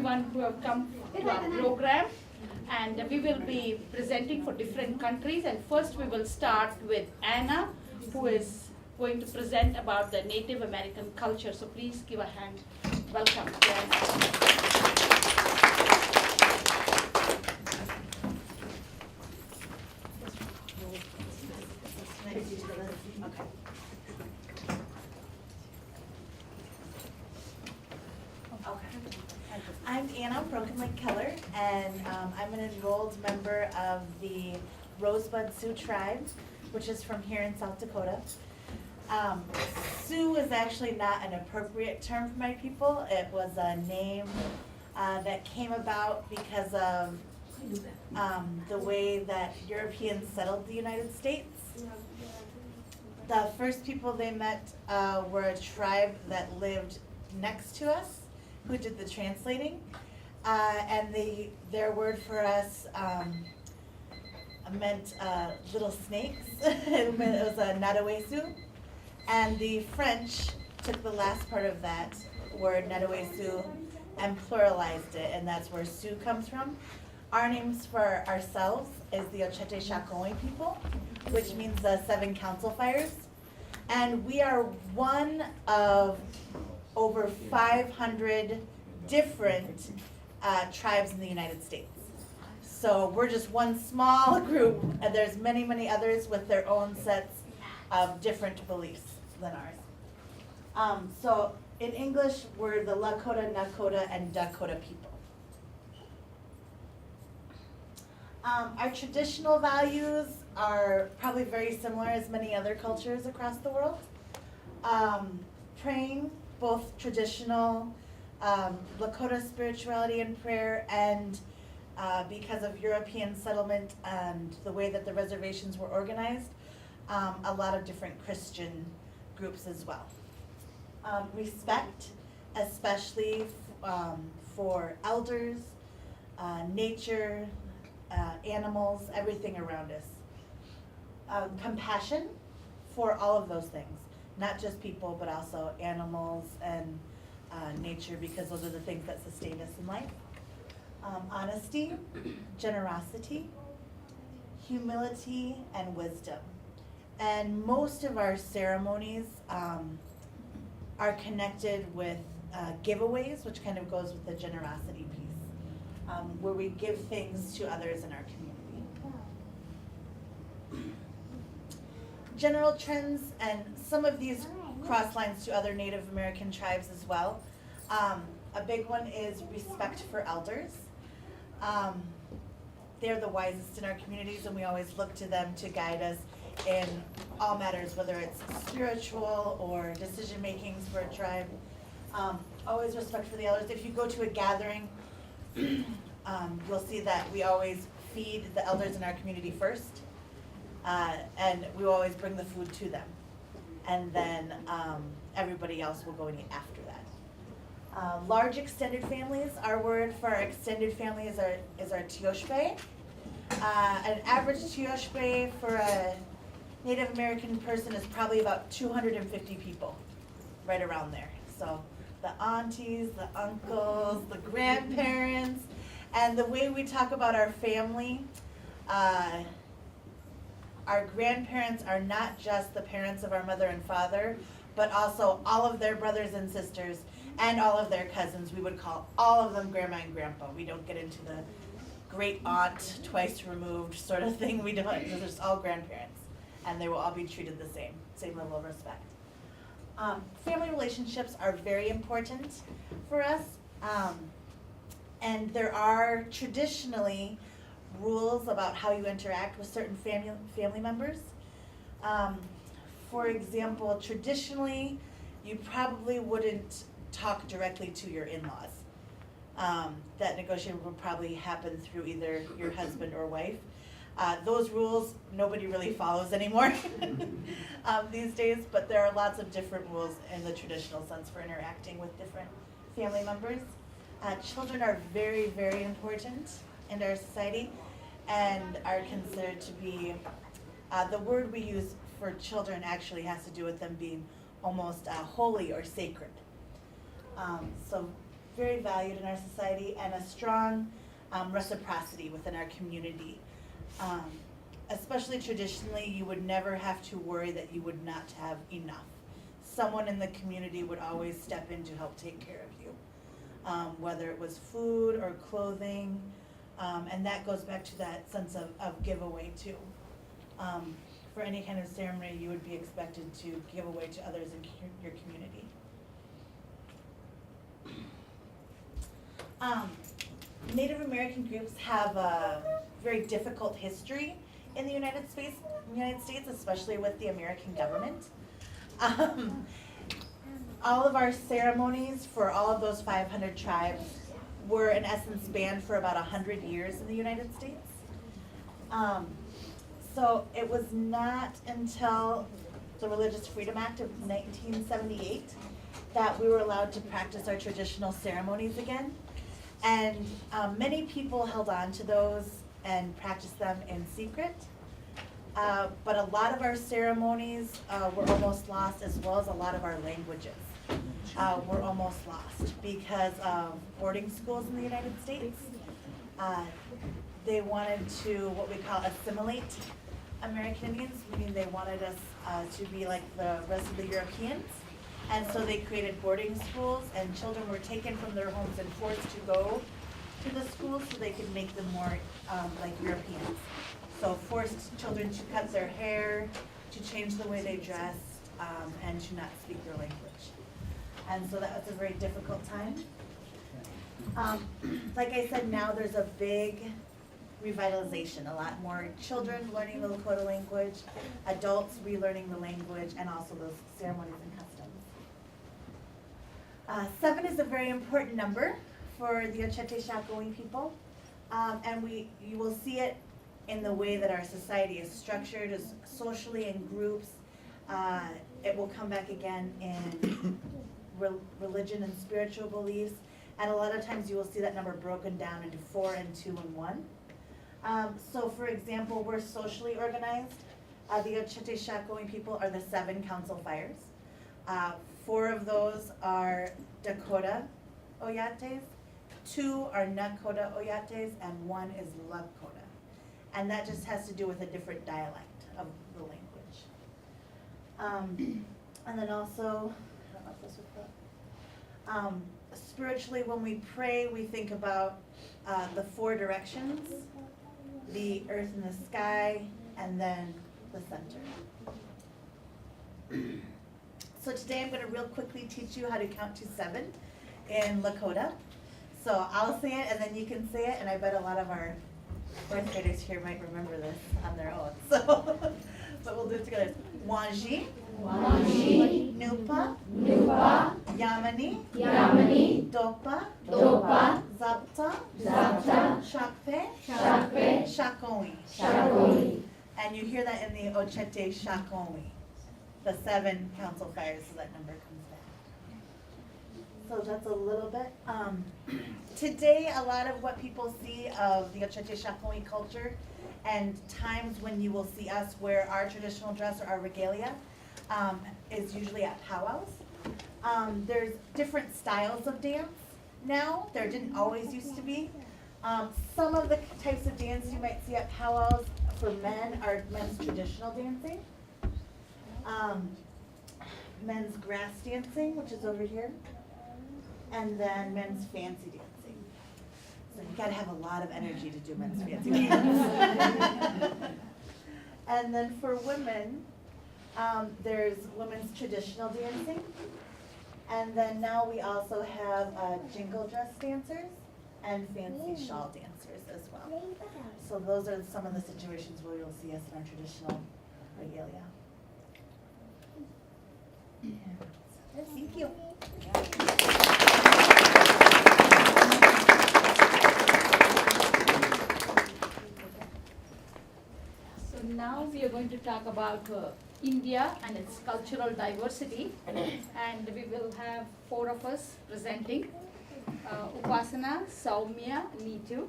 everyone who have come to our program. And we will be presenting for different countries. And first we will start with Anna, who is going to present about the Native American culture. So please give a hand. Welcome to Anna. I'm Anna Broken Lake Keller, and I'm an enrolled member of the Rosebud Sioux tribe, which is from here in South Dakota. Sioux is actually not an appropriate term for my people. It was a name that came about because of the way that Europeans settled the United States. The first people they met were a tribe that lived next to us, who did the translating, and their word for us meant little snakes. It was a Nadawesu, and the French took the last part of that word Nadawesu and pluralized it, and that's where Sioux comes from. Our names for ourselves is the Ochete Shakowee people, which means the 7 council fires, and we are one of over 500 different tribes in the United States. So we're just one small group, and there's many, many others with their own sets of different beliefs than ours. So in English, we're the Lakota, Nakota, and Dakota people. Our traditional values are probably very similar as many other cultures across the world. Praying, both traditional Lakota spirituality and prayer, and because of European settlement and the way that the reservations were organized, a lot of different Christian groups as well. Respect, especially for elders, nature, animals, everything around us. Compassion for all of those things. Not just people, but also animals and nature, because those are the things that sustain us in life. Honesty, generosity, humility, and wisdom. And most of our ceremonies are connected with giveaways, which kind of goes with the generosity piece, where we give things to others in our community. General trends, and some of these cross lines to other Native American tribes as well. A big one is respect for elders. They're the wisest in our communities, and we always look to them to guide us in all matters, whether it's spiritual or decision makings for a tribe. Always respect for the elders. If you go to a gathering, you'll see that we always feed the elders in our community first. And we will always bring the food to them. And then everybody else will go and eat after that. Large extended families, our word for our extended family is our tioshbe. An average tioshbe for a Native American person is probably about 250 people, right around there. So the aunties, the uncles, the grandparents, and the way we talk about our family, our grandparents are not just the parents of our mother and father, but also all of their brothers and sisters and all of their cousins. We would call all of them grandma and grandpa. We don't get into the great aunt, twice removed sort of thing. We don't, because they're just all grandparents, and they will all be treated the same level of respect. Family relationships are very important for us, and there are traditionally rules about how you interact with certain family members. For example, traditionally, you probably wouldn't talk directly to your in-laws. That negotiation would probably happen through either your husband or wife. Those rules nobody really follows anymore these days, but there are lots of different rules in the traditional sense for interacting with different family members. Children are very, very important in our society and are considered to be, the word we use for children actually has to do with them being almost holy or sacred. So very valued in our society, and a strong reciprocity within our community. Especially traditionally, you would never have to worry that you would not have enough. Someone in the community would always step in to help take care of you, whether it was food or clothing, and that goes back to that sense of giveaway too. For any kind of ceremony, you would be expected to give away to others in your community. Native American groups have a very difficult history in the United States, especially with the American government. All of our ceremonies for all of those 500 tribes were in essence banned for about 100 years in the United States. So it was not until the Religious Freedom Act of 1978 that we were allowed to practice our traditional ceremonies again. And many people held on to those and practiced them in secret. But a lot of our ceremonies were almost lost, as well as a lot of our languages were almost lost because of boarding schools in the United States. They wanted to, what we call, assimilate American Indians, meaning they wanted us to be like the rest of the Europeans. And so they created boarding schools, and children were taken from their homes and forced to go to the schools so they could make them more like Europeans. So forced children to cut their hair, to change the way they dressed, and to not speak their language. And so that was a very difficult time. Like I said, now there's a big revitalization, a lot more children learning the Lakota language, adults relearning the language, and also those ceremonies and customs. 7 is a very important number for the Ochete Shakowee people, and you will see it in the way that our society is structured, is socially in groups. It will come back again in religion and spiritual beliefs, and a lot of times you will see that number broken down into 4 and 2 and 1. So for example, we're socially organized. The Ochete Shakowee people are the 7 council fires. 4 of those are Dakota Oyates, 2 are Nakota Oyates, and 1 is Lakota. And that just has to do with a different dialect of the language. And then also, I don't know if this would fit. Spiritually, when we pray, we think about the 4 directions, the earth and the sky, and then the center. So today I'm going to real quickly teach you how to count to 7 in Lakota. So I'll say it and then you can say it, and I bet a lot of our 4th graders here might remember this on their own. So, but we'll do it together. Wanji, Wanji, Nupa, Nupa, Yamani, Yamani, Dopa, Dopa, Zapta, Zapta, Shakpe, Shakpe, Shakowee. Shakowee. And you hear that in the Ochete Shakowee, the 7 council fires, so that number comes back. So that's a little bit. Today, a lot of what people see of the Ochete Shakowee culture, and times when you will see us wear our traditional dress or our regalia, is usually at powwows. There's different styles of dance now. There didn't always used to be. Some of the types of dance you might see at powwows for men are men's traditional dancing. Men's grass dancing, which is over here, and then men's fancy dancing. So you gotta have a lot of energy to do men's fancy dance. And then for women, there's women's traditional dancing, and then now we also have jingle dress dancers and fancy shawl dancers as well. So those are some of the situations where you'll see us in our traditional regalia. Thank you. So now we are going to talk about India and its cultural diversity, and we will have 4 of us presenting. Upasana, Saumya, Neetu.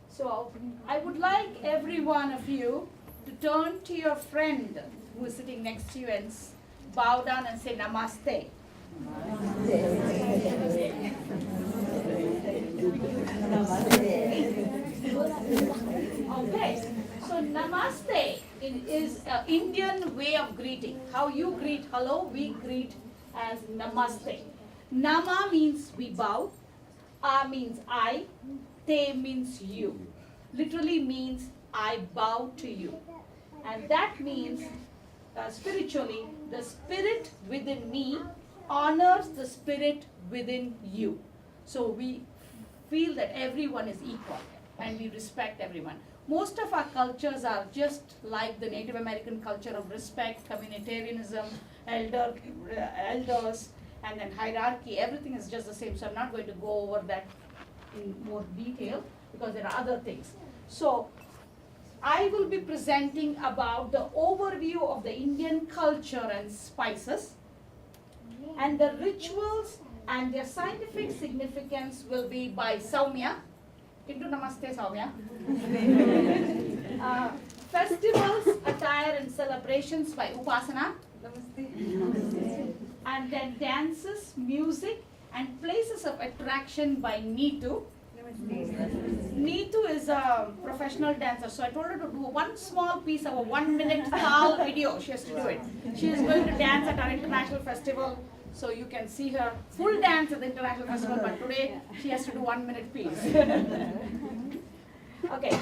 So I would like every one of you to turn to your friend who is sitting next to you and bow down and say namaste. Okay, so namaste is an Indian way of greeting. How you greet hello, we greet as namaste. Nama means we bow, a means I, te means you. Literally means I bow to you. And that means spiritually, the spirit within me honors the spirit within you. So we feel that everyone is equal and we respect everyone. Most of our cultures are just like the Native American culture of respect, communitarianism, elders, and then hierarchy. Everything is just the same. So I'm not going to go over that in more detail because there are other things. So I will be presenting about the overview of the Indian culture and spices, and the rituals and their scientific significance will be by Soumya. Into Namaste, Soumya. Festivals, attire and celebrations by Upasana. Namaste. And then dances, music and places of attraction by Neetu. Neetu is a professional dancer, so I told her to do one small piece of a 1 minute Tal video. She has to do it. She is going to dance at our international festival, so you can see her full dance at the international festival, but today she has to do 1 minute piece. Okay,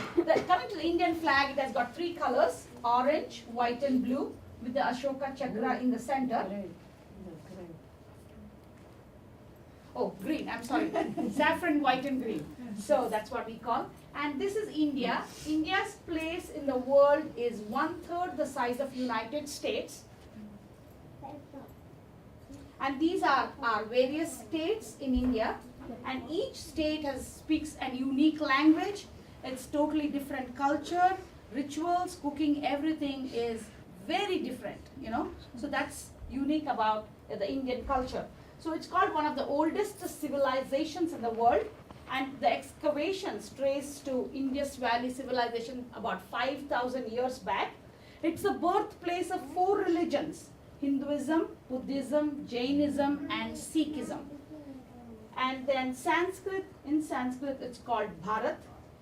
coming to the Indian flag, it has got 3 colors, orange, white and blue, with the Ashoka Chakra in the center. Oh, green, I'm sorry. Saffron, white and green. So that's what we call. And this is India. India's place in the world is 1/3 the size of United States. And these are our various states in India. And each state speaks a unique language. It's totally different culture, rituals, cooking, everything is very different, you know. So that's unique about the Indian culture. So it's called one of the oldest civilizations in the world, and the excavations trace to Indus Valley civilization about 5,000 years back. It's the birthplace of 4 religions: Hinduism, Buddhism, Jainism, and Sikhism. And then Sanskrit, in Sanskrit it's called Bharat.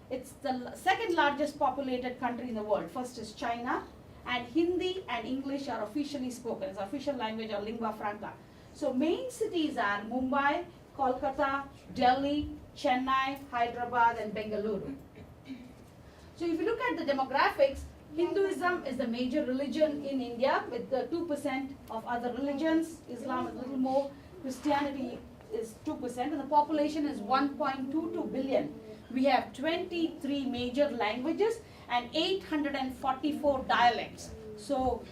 It's the second largest populated country in the world. First is China, and Hindi and English are officially spoken. It's official language or lingua franca. So main cities are Mumbai, Kolkata, Delhi, Chennai, Hyderabad and Bengaluru. So if you look at the demographics, Hinduism is the major religion in India with the 2% of other religions. Islam is a little more. Christianity is 2% and the population is 1.22 billion. We have 23 major languages and 844 dialects. So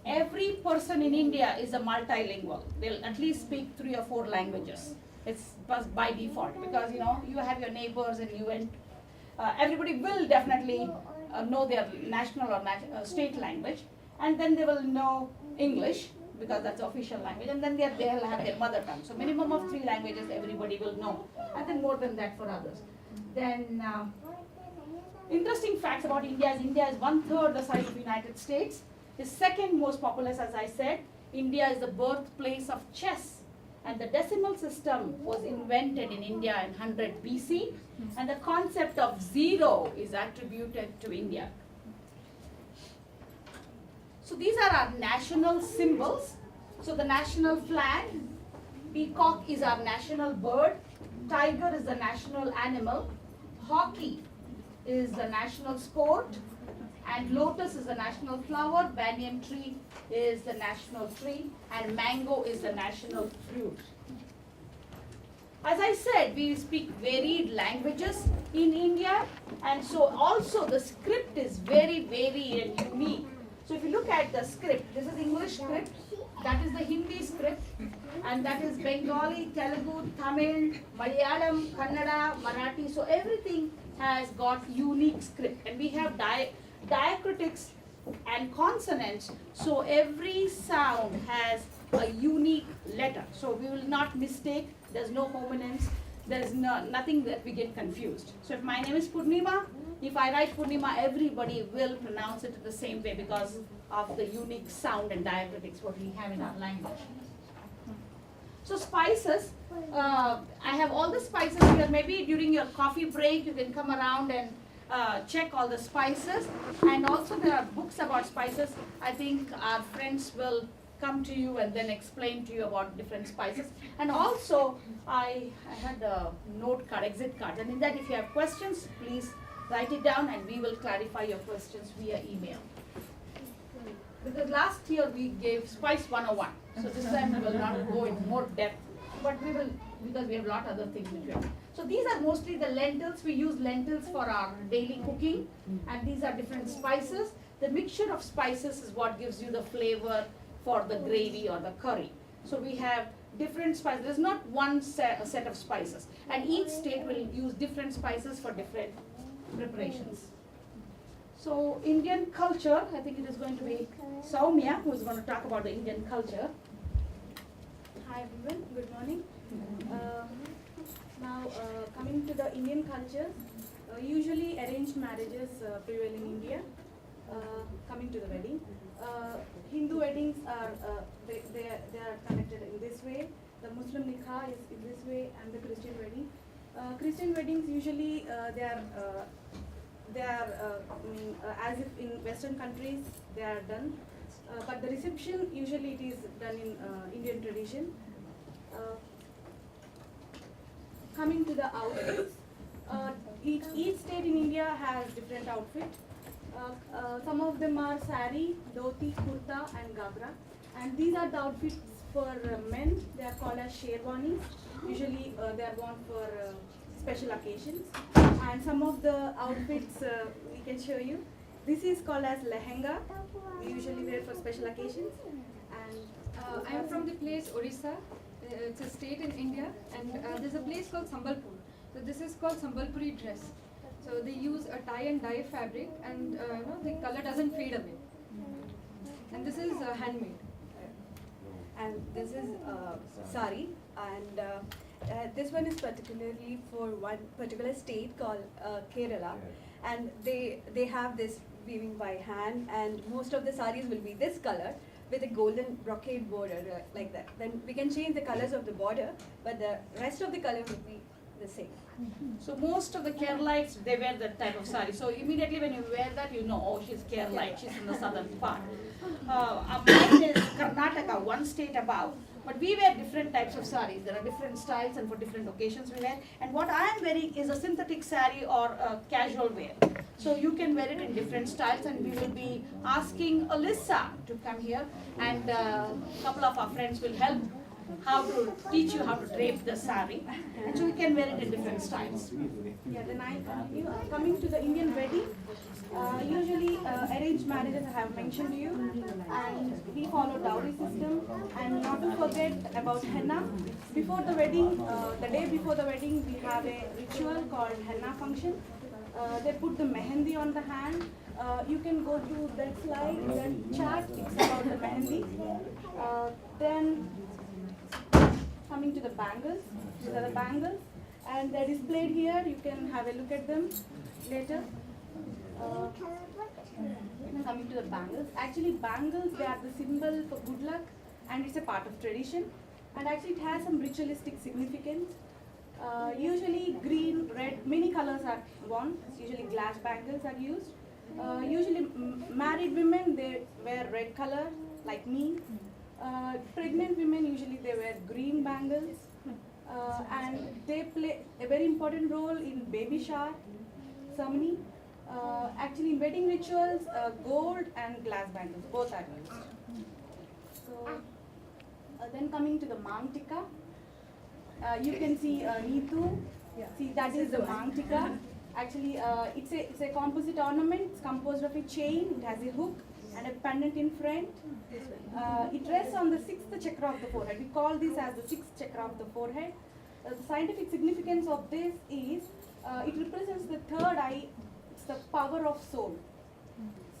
every person in India is a multilingual. They'll at least speak 3 or 4 languages. It's by default because you know you have your neighbors and you and everybody will definitely know their national or state language, and then they will know English because that's the official language, and then they'll have their mother tongue. So minimum of 3 languages everybody will know, and then more than that for others. Then interesting facts about India is 1/3 the size of the United States. The second most populous, as I said. India is the birthplace of chess, and the decimal system was invented in India in 100 BC, and the concept of zero is attributed to India. So these are our national symbols. So the national flag, peacock is our national bird, tiger is the national animal, hockey is the national sport, and lotus is the national flower, banyan tree is the national tree, and mango is the national fruit. As I said, we speak varied languages in India, and so also the script is very varied and unique. So if you look at the script, this is English script, that is the Hindi script, and that is Bengali, Telugu, Tamil, Malayalam, Kannada, Marathi. So everything has got unique script, and we have diacritics and consonants, so every sound has a unique letter. So we will not mistake, there's no homonyms, there's nothing that we get confused. So if my name is Purnima, if I write Purnima, everybody will pronounce it the same way because of the unique sound and diacritics what we have in our language. So spices, I have all the spices here. Maybe during your coffee break, you can come around and check all the spices. And also there are books about spices. I think our friends will come to you and then explain to you about different spices. And also, I had a note card, exit card. And in that, if you have questions, please write it down and we will clarify your questions via email. Because last year we gave Spice 101, so this time we will not go in more depth, but we will, because we have a lot of other things to do. So these are mostly the lentils. We use lentils for our daily cooking, and these are different spices. The mixture of spices is what gives you the flavor for the gravy or the curry. So we have different spices. There's not one set of spices, and each state will use different spices for different preparations. So Indian culture, I think it is going to be Soumya who is going to talk about the Indian culture. Hi everyone, good morning. Coming to the Indian culture, usually arranged marriages prevail in India. Coming to the wedding, Hindu weddings are they are connected in this way. The Muslim nikah is in this way, and the Christian wedding. Christian weddings usually they are as if in Western countries they are done, but the reception usually it is done in Indian tradition. Coming to the outfits, each state in India has different outfits. Some of them are sari, dhoti, kurta and gabra, and these are the outfits for men. They are called as sherwanis. Usually they are worn for special occasions. And some of the outfits we can show you. This is called as lehenga. We usually wear for special occasions. And I'm from the place Orissa. It's a state in India, and there's a place called Sambalpur. So this is called Sambalpuri dress. So they use a tie and dye fabric, and the color doesn't fade away. And this is handmade. and this is sari, and this one is particularly for one particular state called Kerala, and they have this weaving by hand, and most of the saris will be this color with a golden brocade border like that. Then we can change the colors of the border, but the rest of the color will be the same. So most of the Keralites, they wear that type of sari. So immediately when you wear that, you know, oh, she's Keralite, she's in the southern part. Mine is Karnataka, one state above. But we wear different types of saris. There are different styles and for different occasions we wear. And what I am wearing is a synthetic sari or a casual wear. So you can wear it in different styles, and we will be asking Alyssa to come here, and a couple of our friends will help how to teach you how to drape the sari, and so you can wear it in different styles. Yeah, then I continue. Coming to the Indian wedding, usually arranged marriages I have mentioned to you, and we follow dowry system, and not to forget about henna. Before the wedding, the day before the wedding, we have a ritual called henna function. They put the mehendi on the hand. You can go to that slide, that chart, it's about the mehendi. Then coming to the bangles, these are the bangles, and they're displayed here. You can have a look at them later. Coming to the bangles, actually bangles, they are the symbol for good luck, and it's a part of tradition, and actually it has some ritualistic significance. Usually green, red, many colors are worn. Usually glass bangles are used. Usually married women, they wear red color like me. Pregnant women, usually they wear green bangles, and they play a very important role in baby shower ceremony. Actually in wedding rituals, gold and glass bangles, both are used. So then coming to the mangtika, you can see Neetu. See, that is the mangtika. Actually, it's a composite ornament. It's composed of a chain. It has a hook and a pendant in front. It rests on the sixth chakra of the forehead. We call this as the sixth chakra of the forehead. The scientific significance of this is it represents the third eye. It's the power of soul.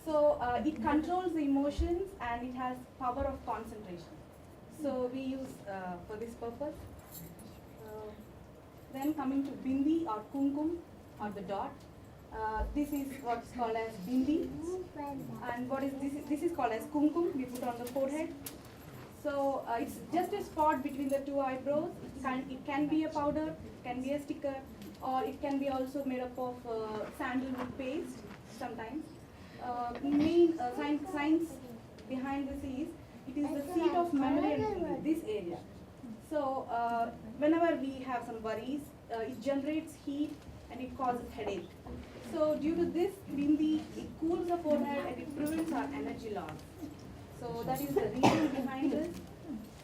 So it controls the emotions, and it has power of concentration. So we use for this purpose. Then coming to bindi or kumkum or the dot. This is what's called as bindi, and what is this? This is called as kumkum. We put on the forehead. So it's just a spot between the two eyebrows. It can be a powder, it can be a sticker, or it can be also made up of sandalwood paste sometimes. Main science behind this is it is the seat of memory in this area. So whenever we have some worries, it generates heat and it causes headache. So due to this, it cools the forehead and it prevents our energy loss. So that is the reason behind this.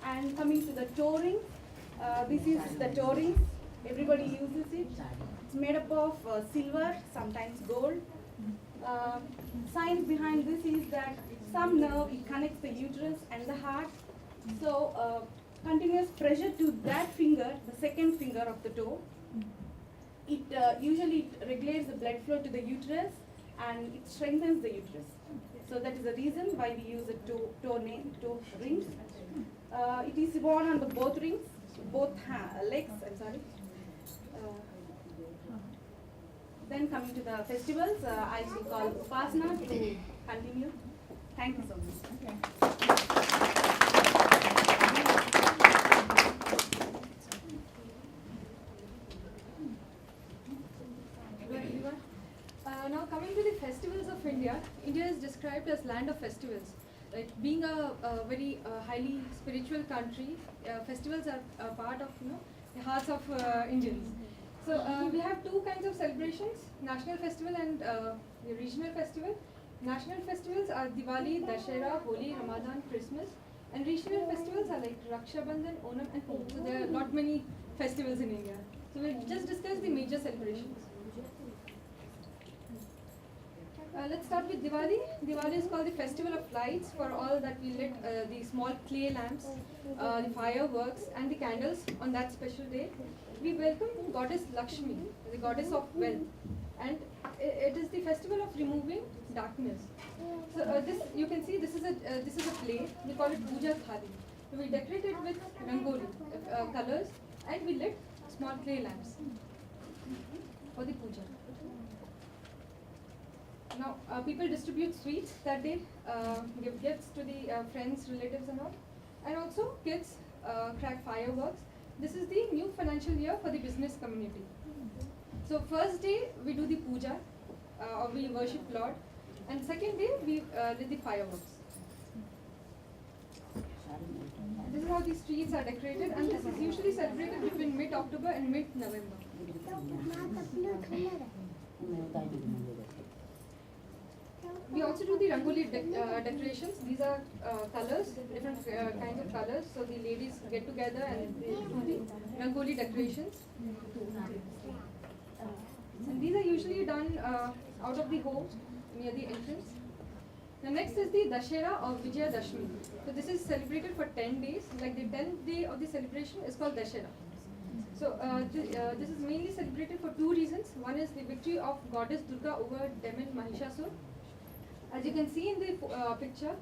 And coming to the toe ring, this is the toe ring. Everybody uses it. It's made up of silver, sometimes gold. Science behind this is that some nerve, it connects the uterus and the heart. So continuous pressure to that finger, the second finger of the toe, it usually regulates the blood flow to the uterus and it strengthens the uterus. So that is the reason why we use the toe rings. It is worn on the both rings, both legs. I'm sorry. Then coming to the festivals, I will call Upasana to continue. Thank you so much. Now coming to the festivals of India, India is described as land of festivals. Like being a very highly spiritual country, festivals are a part of the hearts of Indians. So we have two kinds of celebrations: national festival and the regional festival. National festivals are Diwali, Dashera, Holi, Ramadan, Christmas, and regional festivals are like Raksha Bandhan, Onam, and Pongal. So there are not many festivals in India. So we'll just discuss the major celebrations. Let's start with Diwali. Diwali is called the festival of lights for all that we lit the small clay lamps, the fireworks and the candles on that special day. We welcome goddess Lakshmi, the goddess of wealth, and it is the festival of removing darkness. So this you can see this is a plate. We call it Puja Thali. We decorate it with rangoli colors and we lit small clay lamps for the puja. Now, people distribute sweets that day, give gifts to the friends, relatives and all. And also, kids crack fireworks. This is the new financial year for the business community. So, first day, we do the puja, or we worship Lord. And second day, we lit the fireworks. This is how the streets are decorated, and this is usually celebrated between mid-October and mid-November. We also do the rangoli decorations. These are colors, different kinds of colors. So the ladies get together and they do the rangoli decorations. And these are usually done out of the home near the entrance. The next is the Dashera or Vijaya Dashmi. So this is celebrated for 10 days. Like the 10th day of the celebration is called Dashera. So this is mainly celebrated for two reasons. One is the victory of goddess Durga over demon Mahishasur. As you can see in the picture,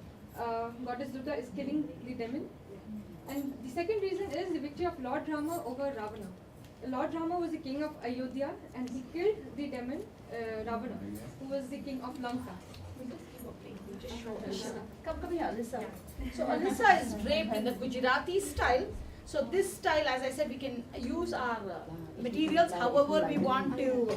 goddess Durga is killing the demon. And the second reason is the victory of Lord Rama over Ravana. Lord Rama was the king of Ayodhya and he killed the demon Ravana, who was the king of Lanka. Come here, Alyssa. So Alyssa is draped in the Gujarati style. So this style, as I said, we can use our materials however we want to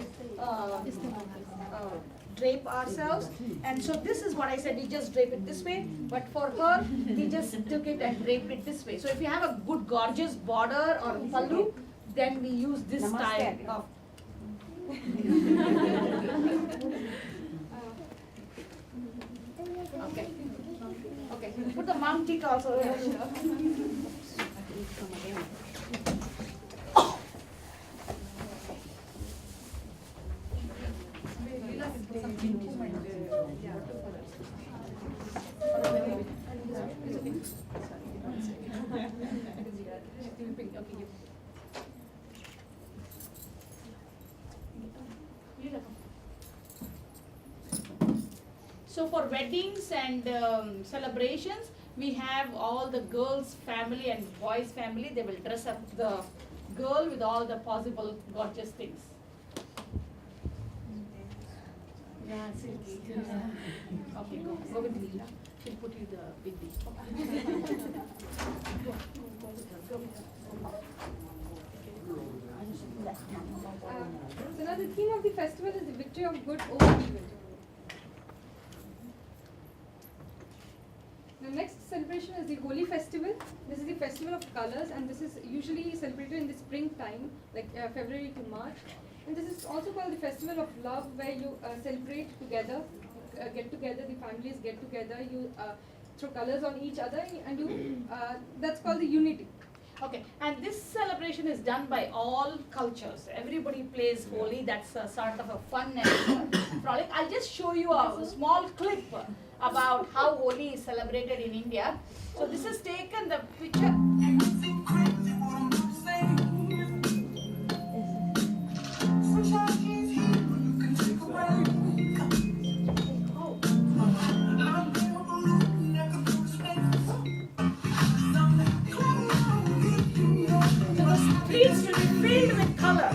drape ourselves. And so this is what I said, we just drape it this way. But for her, we just took it and draped it this way. So if you have a good gorgeous border or pallu, then we use this style of okay. Okay. Put the mom tick also. So for weddings and celebrations, we have all the girls' family and boys' family. They will dress up the girl with all the possible gorgeous things. Okay, go with Leela. She'll put you the biddi. So now the theme of the festival is the victory of good over evil. The next celebration is the Holi festival. This is the festival of colors, and this is usually celebrated in the springtime, like February to March. And this is also called the festival of love, where you celebrate together, get together, the families get together, you throw colors on each other, and you that's called the unity. Okay, and this celebration is done by all cultures. Everybody plays Holi. That's a sort of a fun and frolic. I'll just show you a small clip about how Holi is celebrated in India. So this is taken the picture. Streets will be filled with color.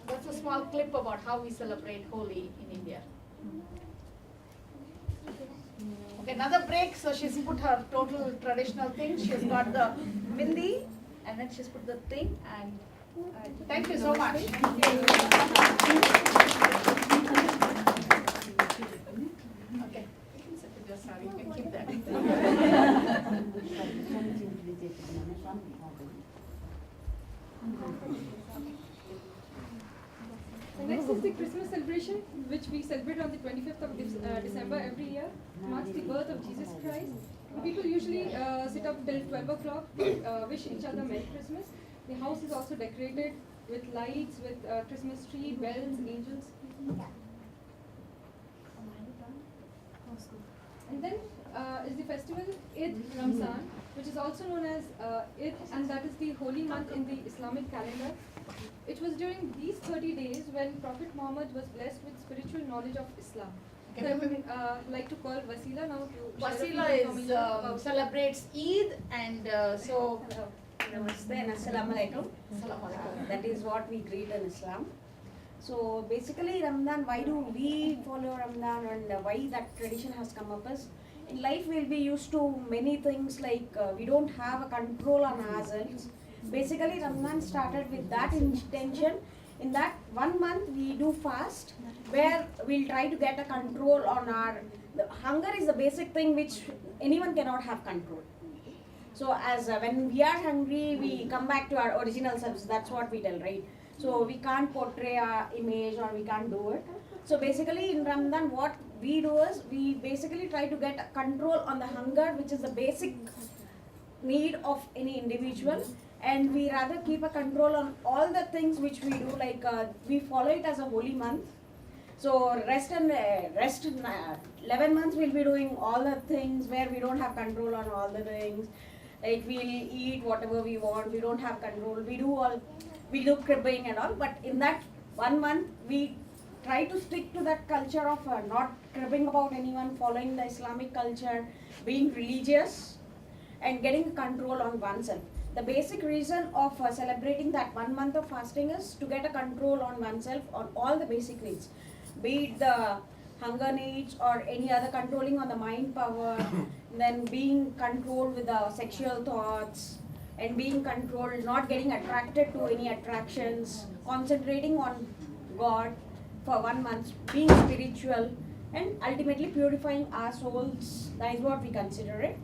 That's a small clip about how we celebrate Holi in India. Okay, another break. So she's put her total traditional things. She's got the bindi, and then she's put the thing. And thank you so much. Okay, you can sit with your saree. You can keep that. The next is the Christmas celebration, which we celebrate on the 25th of December every year. It marks the birth of Jesus Christ. People usually sit up till 12 o'clock, wish each other Merry Christmas. The house is also decorated with lights, with Christmas tree, bells, angels. And then is the festival Eid Ramzan, which is also known as Eid, and that is the holy month in the Islamic calendar. It was during these 30 days when Prophet Muhammad was blessed with spiritual knowledge of Islam. So I would like to call Wasila now to share a few Wasila information about is celebrates Eid, and so. Namaste and Assalamu alaikum. That is what we greet in Islam. So basically Ramadan, why do we follow Ramadan and why that tradition has come up is, in life we'll be used to many things like we don't have a control on ourselves. Basically Ramadan started with that intention. In that 1 month we do fast where we'll try to get a control on the hunger is the basic thing which anyone cannot have control. So as when we are hungry, we come back to our original selves. That's what we tell, right? So we can't portray our image or we can't do it. So basically in Ramadan, what we do is we basically try to get a control on the hunger, which is the basic need of any individual. And we rather keep a control on all the things which we do, like we follow it as a holy month. So rest 11 months we'll be doing all the things where we don't have control on all the things. Like we'll eat whatever we want, we don't have control, we do cribbing and all, but in that 1 month we try to stick to that culture of not cribbing about anyone, following the Islamic culture, being religious and getting control on oneself. The basic reason of celebrating that 1 month of fasting is to get a control on oneself on all the basic needs, be it the hunger needs or any other, controlling on the mind power, then being controlled with the sexual thoughts and being controlled, not getting attracted to any attractions, concentrating on God for 1 month, being spiritual and ultimately purifying our souls. That is what we consider it.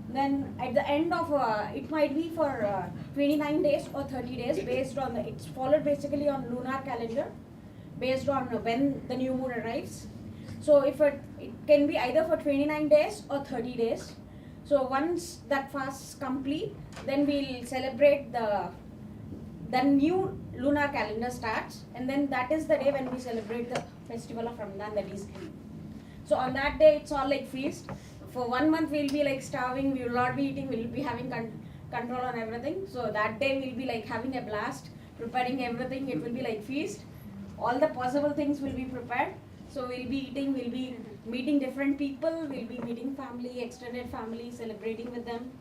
Then at the end of it might be for 29 days or 30 days based on it's followed basically on lunar calendar based on when the new moon arrives. So if it can be either for 29 days or 30 days. So once that fast is complete, then we'll celebrate the the new lunar calendar starts, and then that is the day when we celebrate the festival of Ramadan, that is Eid. So on that day, it's all like feast. For 1 month, we'll be like starving, we will not be eating, we'll be having control on everything. So that day, we'll be like having a blast, preparing everything, it will be like feast. All the possible things will be prepared. So we'll be eating, we'll be meeting different people, we'll be meeting family, extended family, celebrating with them.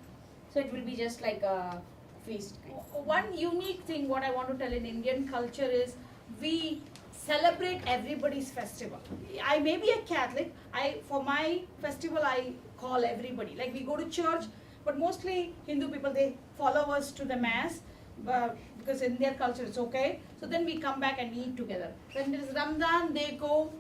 So it will be just like a feast. One unique thing what I want to tell in Indian culture is we celebrate everybody's festival. I may be a Catholic, for my festival I call everybody. Like we go to church, but mostly Hindu people, they follow us to the mass, because in their culture it's okay. So then we come back and eat together. When there is Ramadan, they go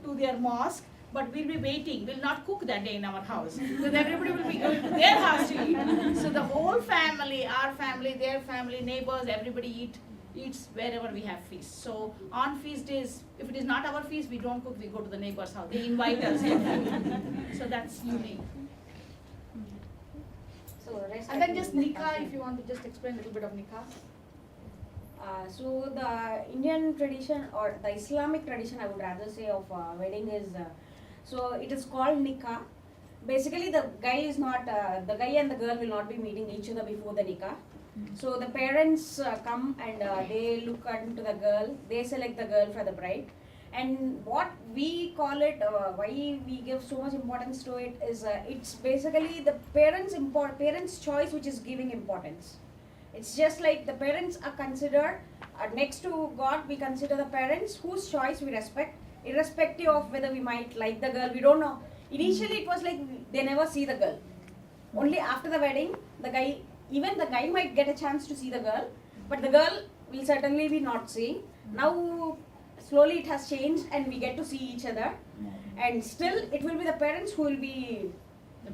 to their mosque, but we'll be waiting. We'll not cook that day in our house, because everybody will be going to their house to eat. So the whole family, our family, their family, neighbors, everybody eats wherever we have feasts. So on feast days, if it is not our feast, we don't cook, we go to the neighbor's house. They invite us. So that's unique. So rest And then just nikah, if you want to just explain a little bit of nikah. So the Indian tradition or the Islamic tradition, I would rather say, of wedding is, so it is called nikah. Basically, the guy and the girl will not be meeting each other before the nikah. So the parents come and they look into the girl, they select the girl for the bride. And what we call it, why we give so much importance to it is, it's basically the parents' choice which is giving importance. It's just like the parents are considered, next to God, we consider the parents whose choice we respect, irrespective of whether we might like the girl, we don't know. Initially it was like they never see the girl. Only after the wedding, even the guy might get a chance to see the girl, but the girl will certainly be not seeing. Now slowly it has changed and we get to see each other, and still it will be the parents who will be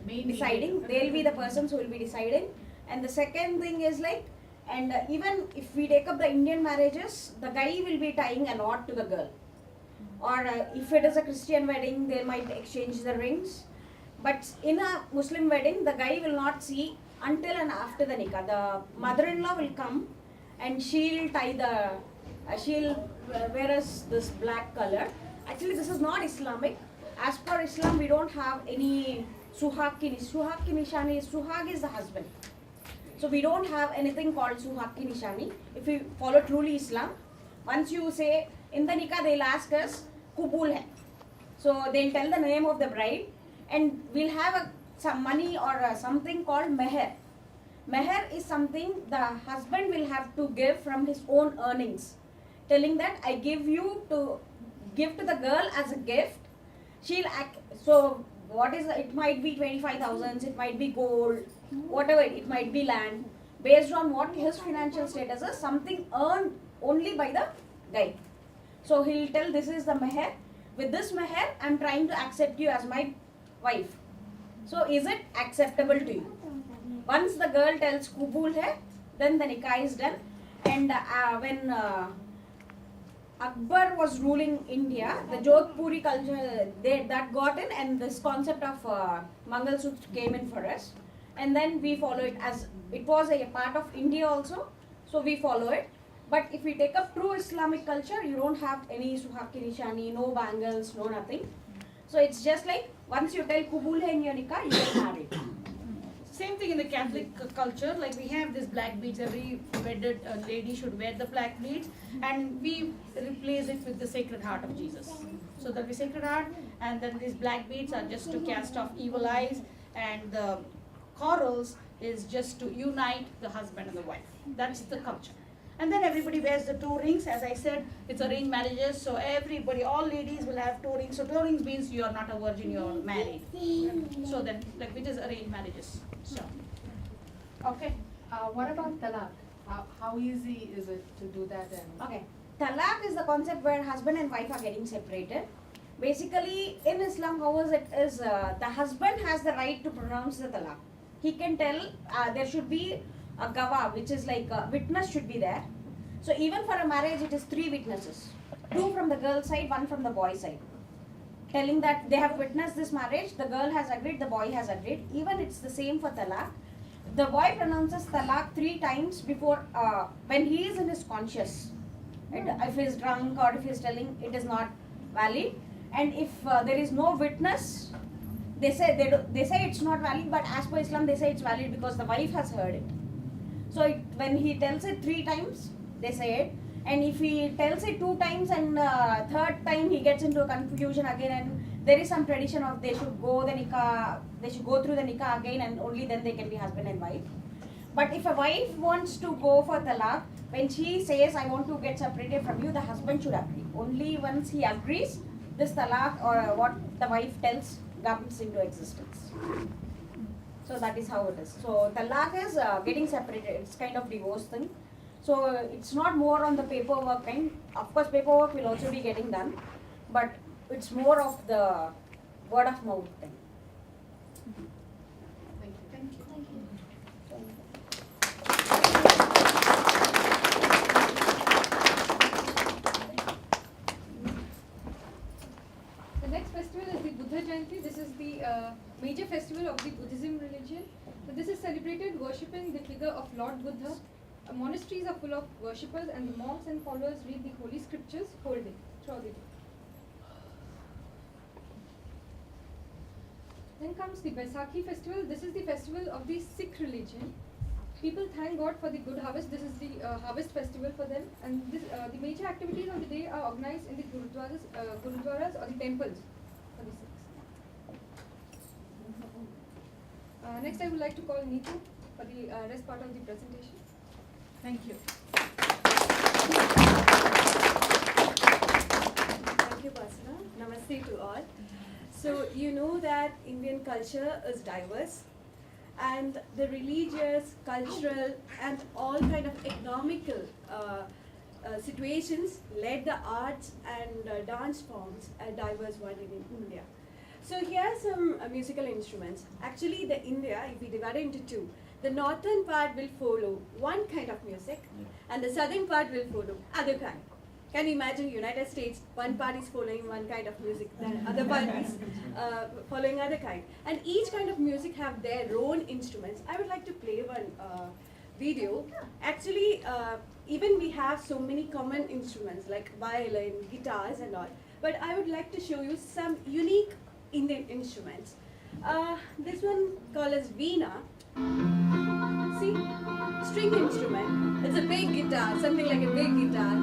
deciding. They'll be the persons who will be deciding. And the second thing is like, and even if we take up the Indian marriages, the guy will be tying a knot to the girl. Or if it is a Christian wedding, they might exchange the rings. But in a Muslim wedding, the guy will not see until and after the nikah. The mother-in-law will come and she'll tie she'll wear us this black color. Actually, this is not Islamic. As per Islam, we don't have any suhag ki nishani. Suhag is the husband. So we don't have anything called suhag ki nishani. If we follow truly Islam, once you say in the nikah, they'll ask us kubul hai. So they'll tell the name of the bride, and we'll have some money or something called meher. Meher is something the husband will have to give from his own earnings, telling that I give to the girl as a gift. She'll act. So what is it? Might be 25,000. It might be gold. Whatever, it might be land, based on what his financial status is, something earned only by the guy. So he'll tell, this is the meher. With this meher, I'm trying to accept you as my wife. So is it acceptable to you? Once the girl tells kubul hai, then the nikah is done. And when Akbar was ruling India, the Jodhpuri culture, that got in, and this concept of Mangal Sutra came in for us. And then we follow it, as it was a part of India also, so we follow it. But if we take up true Islamic culture, you don't have any suhag ki nishani, no bangles, no nothing. So it's just like, once you tell kubul hai in your nikah, you get married. Same thing in the Catholic culture, like we have these black beads, every wedded lady should wear the black beads, and we replace it with the Sacred Heart of Jesus. So there'll be Sacred Heart, and then these black beads are just to cast off evil eyes, and the corals is just to unite the husband and the wife. That's the culture. And then everybody wears the toe rings. As I said, it's arranged marriages, so everybody, all ladies will have toe rings. So toe rings means you are not a virgin, you are married. So then, like, which is arranged marriages. So, okay. What about talaq? How easy is it to do that? Okay. Talaq is the concept where husband and wife are getting separated. Basically, in Islam, how is it is, the husband has the right to pronounce the talaq. He can tell, there should be a gawah, which is like a witness should be there. So even for a marriage, it is 3 witnesses. 2 from the girl side, 1 from the boy side. Telling that they have witnessed this marriage, the girl has agreed, the boy has agreed. Even it's the same for talaq. the wife pronounces talaq 3 times before, when he is in his conscious. And if he is drunk or if he is telling, it is not valid. And if there is no witness, they say it's not valid, but as per Islam they say it's valid because the wife has heard it. So when he tells it 3 times, they say it. And if he tells it 2 times and third time he gets into a confusion again, and there is some tradition of they should go through the nikah again, and only then they can be husband and wife. But if a wife wants to go for talaq, when she says, I want to get separated from you, the husband should agree. Only once he agrees, this talaq or what the wife tells comes into existence. So that is how it is. So talaq is getting separated. It's kind of divorce thing. So it's not more on the paperwork kind. Of course, paperwork will also be getting done, but it's more of the word of mouth thing. Thank you. The next festival is the Buddha Jayanti. This is the major festival of the Buddhism religion. So this is celebrated worshipping the figure of Lord Buddha. Monasteries are full of worshippers, and the monks and followers read the holy scriptures whole day, throughout the day. Then comes the Baisakhi festival. This is the festival of the Sikh religion. People thank God for the good harvest. This is the harvest festival for them, and this, the major activities of the day are organized in the gurudwaras or the temples for the Sikhs. Next, I would like to call Neetu for the rest part of the presentation. Thank you. Thank you, Basna. Namaste to all. So you know that Indian culture is diverse, and the religious, cultural, and all kind of economical situations led the arts and dance forms a diverse one in India. So here are some musical instruments. Actually, the India, if we divide it into two, the northern part will follow one kind of music, and the southern part will follow other kind. Can you imagine United States, one part is following one kind of music, then other part is following other kind. And each kind of music have their own instruments. I would like to play one video. Actually, even we have so many common instruments like violin, guitars and all. But I would like to show you some unique Indian instruments. This one called as Veena. See, string instrument. It's a big guitar, something like a big guitar.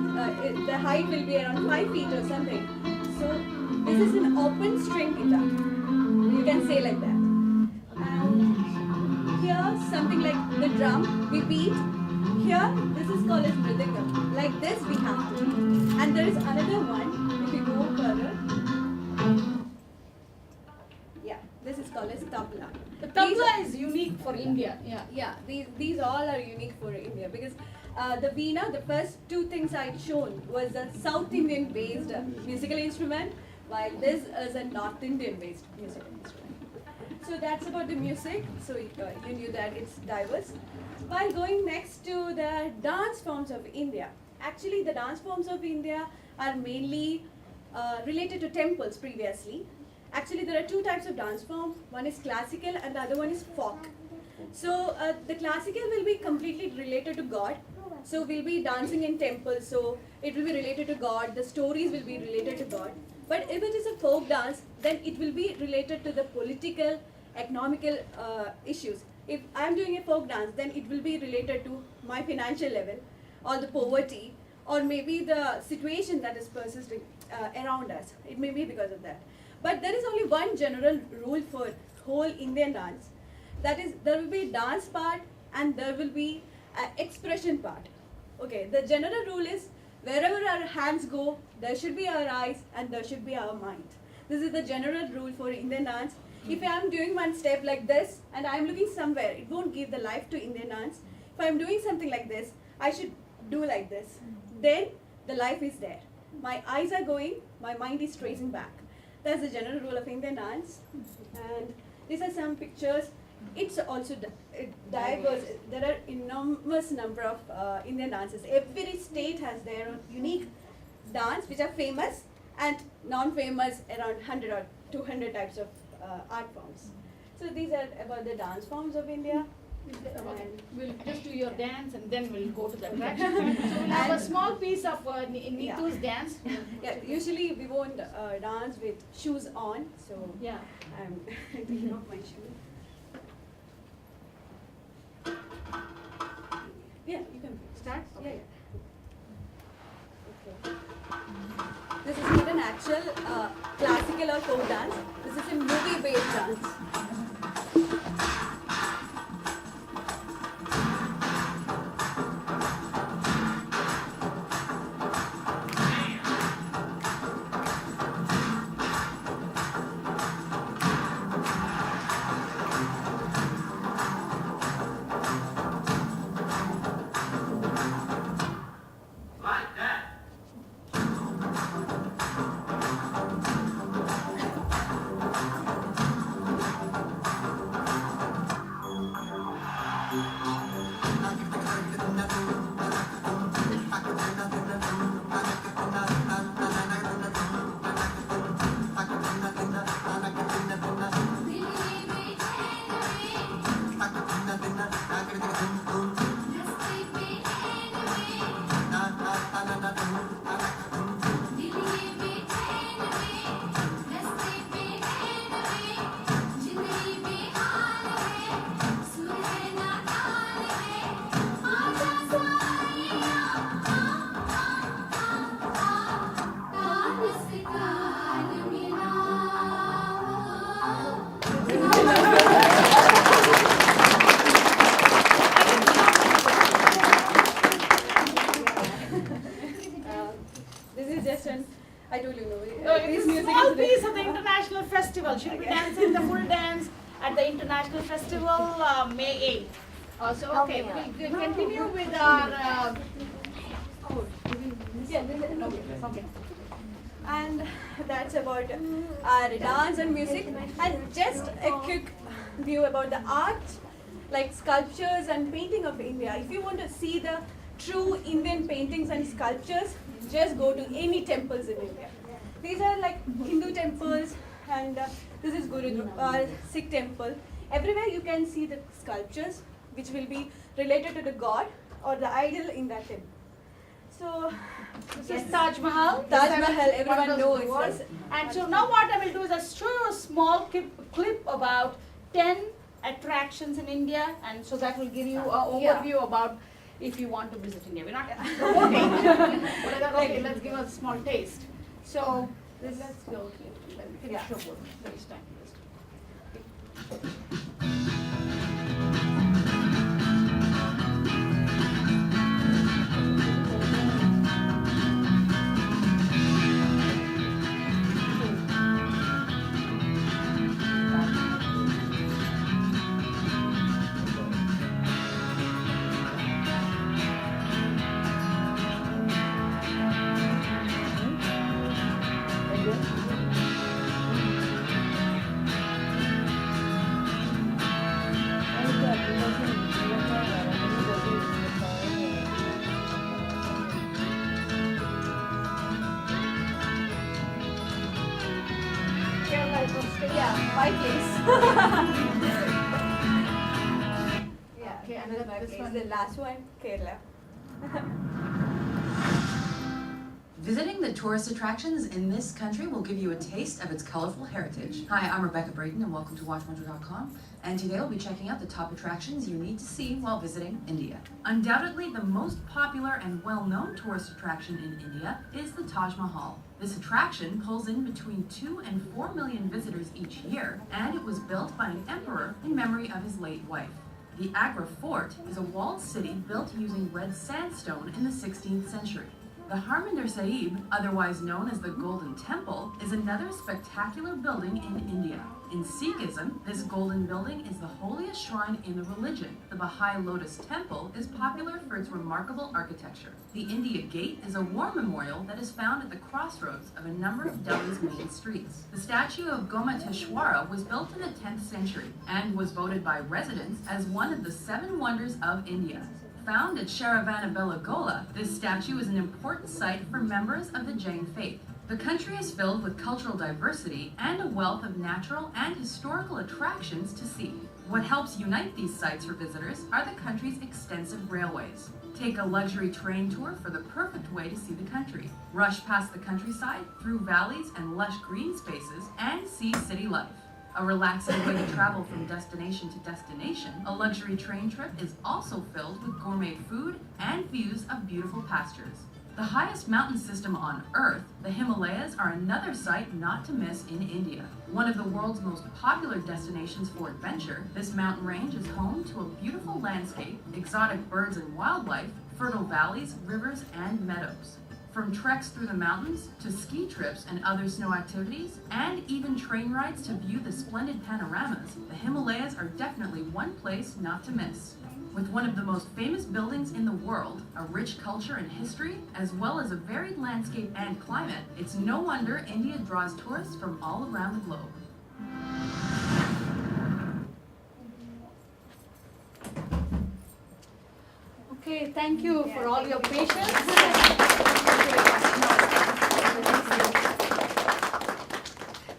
The height will be around 5 feet or something. So this is an open string guitar. You can say like that. And here something like the drum, we beat. Here this is called as mridangam. Like this we have to. And there is another one. If you go further. Yeah, this is called as tabla. The tabla is unique for India. Yeah, these all are unique for India because the veena, the first two things I'd shown was a South Indian based musical instrument, while this is a North Indian based musical instrument. So that's about the music. So you knew that it's diverse. While going next to the dance forms of India, actually the dance forms of India are mainly related to temples previously. Actually, there are two types of dance form. One is classical and the other one is folk. So the classical will be completely related to God. So we'll be dancing in temples. So it will be related to God. The stories will be related to God. But if it is a folk dance, then it will be related to the political, economical issues. If I'm doing a folk dance, then it will be related to my financial level or the poverty or maybe the situation that is persisting around us. It may be because of that. But there is only one general rule for whole Indian dance. That is, there will be dance part and there will be expression part. Okay, the general rule is wherever our hands go, there should be our eyes and there should be our mind. This is the general rule for Indian dance. If I am doing one step like this and I am looking somewhere, it won't give the life to Indian dance. If I am doing something like this, I should do like this. Then the life is there. My eyes are going, my mind is tracing back. That's the general rule of Indian dance. And these are some pictures. It's also diverse. There are enormous number of Indian dances. Every state has their own unique dance, which are famous and non-famous, around 100 or 200 types of art forms. So these are about the dance forms of India. Okay, we'll just do your dance and then we'll go to the attraction. So we'll have a small piece of Neetu's dance. Yeah, usually we won't dance with shoes on, so Yeah. I'm taking off my shoe. Yeah, you can Start? Yeah, yeah. Okay. This is not an actual classical or folk dance. This is a movie-based dance. This is just an, I told you, no, It's this a music small is piece of the international festival. She'll be dancing the full dance at the international festival May 8th. So okay, we'll continue with our. Okay. and that's about our dance and music. And just a quick view about the art, like sculptures and painting of India. If you want to see the true Indian paintings and sculptures, just go to any temples in India. These are like Hindu temples, and this is Gurudwara, Sikh temple. Everywhere you can see the sculptures which will be related to the god or the idol in that temple. So This is Taj Mahal. Taj Mahal, everyone knows Words. this. And so now what I will do is I'll show you a small clip about 10 attractions in India, and so that will give you an overview about if you want to visit India. We're not promoting, but I thought, okay, let's give a small taste. So let's go. Let me finish your work. Waste time. Yeah, my place. Yeah, Okay, another my this place. one. The last one, Kerala. Visiting the tourist attractions in this country will give you a taste of its colorful heritage. Hi, I'm Rebecca Brayton and welcome to WatchMojo.com. And today we'll be checking out the top attractions you need to see while visiting India. Undoubtedly, the most popular and well-known tourist attraction in India is the Taj Mahal. This attraction pulls in between 2 and 4 million visitors each year, and it was built by an emperor in memory of his late wife. The Agra Fort is a walled city built using red sandstone in the 16th century. The Harmandir Sahib, otherwise known as the Golden Temple, is another spectacular building in India. In Sikhism, this golden building is the holiest shrine in the religion. The Baha'i Lotus Temple is popular for its remarkable architecture. The India Gate is a war memorial that is found at the crossroads of a number of Delhi's main streets. The statue of Gomateshwara was built in the 10th century and was voted by residents as one of the 7 wonders of India. Found at Sharavanabelagola, this statue is an important site for members of the Jain faith. The country is filled with cultural diversity and a wealth of natural and historical attractions to see. What helps unite these sites for visitors are the country's extensive railways. Take a luxury train tour for the perfect way to see the country. Rush past the countryside, through valleys and lush green spaces, and see city life. A relaxing way to travel from destination to destination, a luxury train trip is also filled with gourmet food and views of beautiful pastures. The highest mountain system on Earth, the Himalayas, are another site not to miss in India. One of the world's most popular destinations for adventure, this mountain range is home to a beautiful landscape, exotic birds and wildlife, fertile valleys, rivers, and meadows. From treks through the mountains, to ski trips and other snow activities, and even train rides to view the splendid panoramas, the Himalayas are definitely one place not to miss. With one of the most famous buildings in the world, a rich culture and history, as well as a varied landscape and climate, it's no wonder India draws tourists from all around the globe. Okay, thank you for all your patience.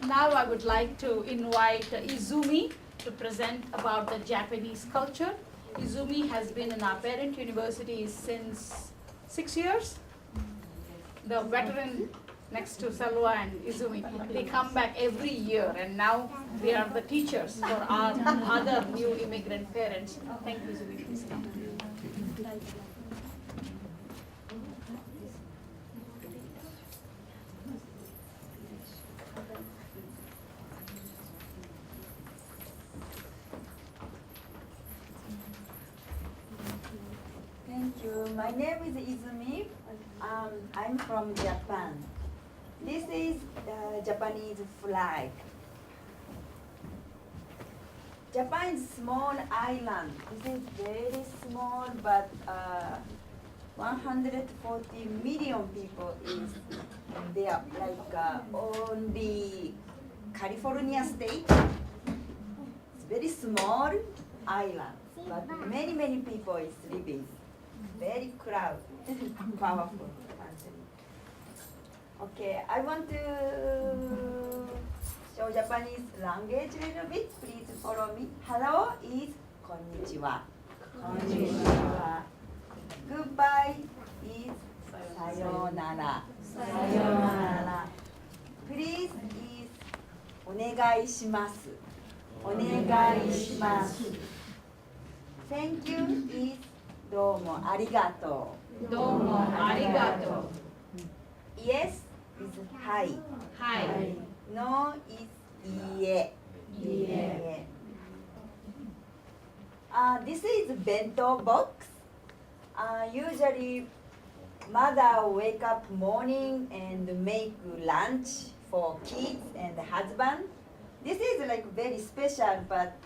Now I would like to invite Izumi to present about the Japanese culture. Izumi has been in our parent university since 6 years. The veteran next to Salwa and Izumi, they come back every year, and now they are the teachers for our other new immigrant parents. Thank you, Izumi. Please come. Thank you. My name is Izumi. I'm from Japan. This is the Japanese flag. Japan is small island. This is very small, but 140 million people is there, like only California state. It's very small island, but many people is living. Very crowd, powerful country. Okay, I want to show Japanese language a little bit. Please follow me. Hello is konnichiwa. Konnichiwa. Goodbye is sayonara. Sayonara. Please is onegai shimasu. Onegai shimasu. Thank you is どうもありがとう。どうもありがとう。Yes is はい。はい。No is いいえ。いいえ。This is bento box. Usually mother wake up morning and make lunch for kids and husband. This is like very special, but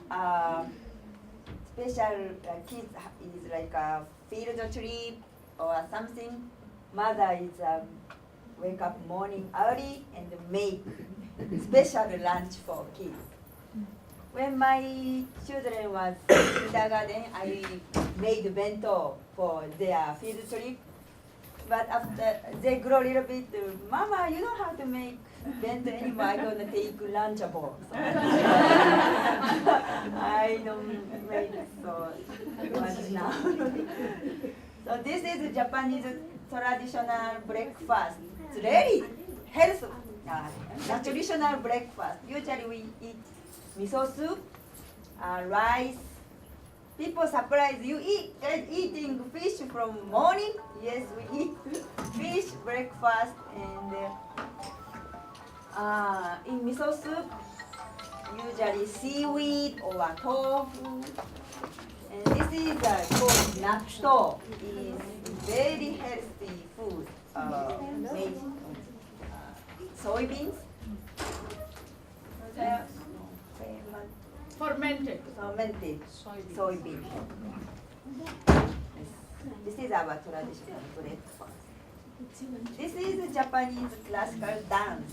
special kids is like a field trip or something. Mother is wake up morning early and make special lunch for kids. When my children was kindergarten, I made bento for their field trip. But after they grow a little bit, Mama, you don't have to make bento anymore. I'm gonna take Lunchable. So I don't make so much now. So this is a Japanese traditional breakfast. It's really healthy. Traditional breakfast. Usually we eat miso soup, rice. People surprised you eating fish from morning. Yes, we eat fish breakfast and in miso soup, usually seaweed or tofu. And this is called natto. It's very healthy food made of soybeans. Fermented. Fermented soybean. This is our traditional breakfast. This is Japanese classical dance.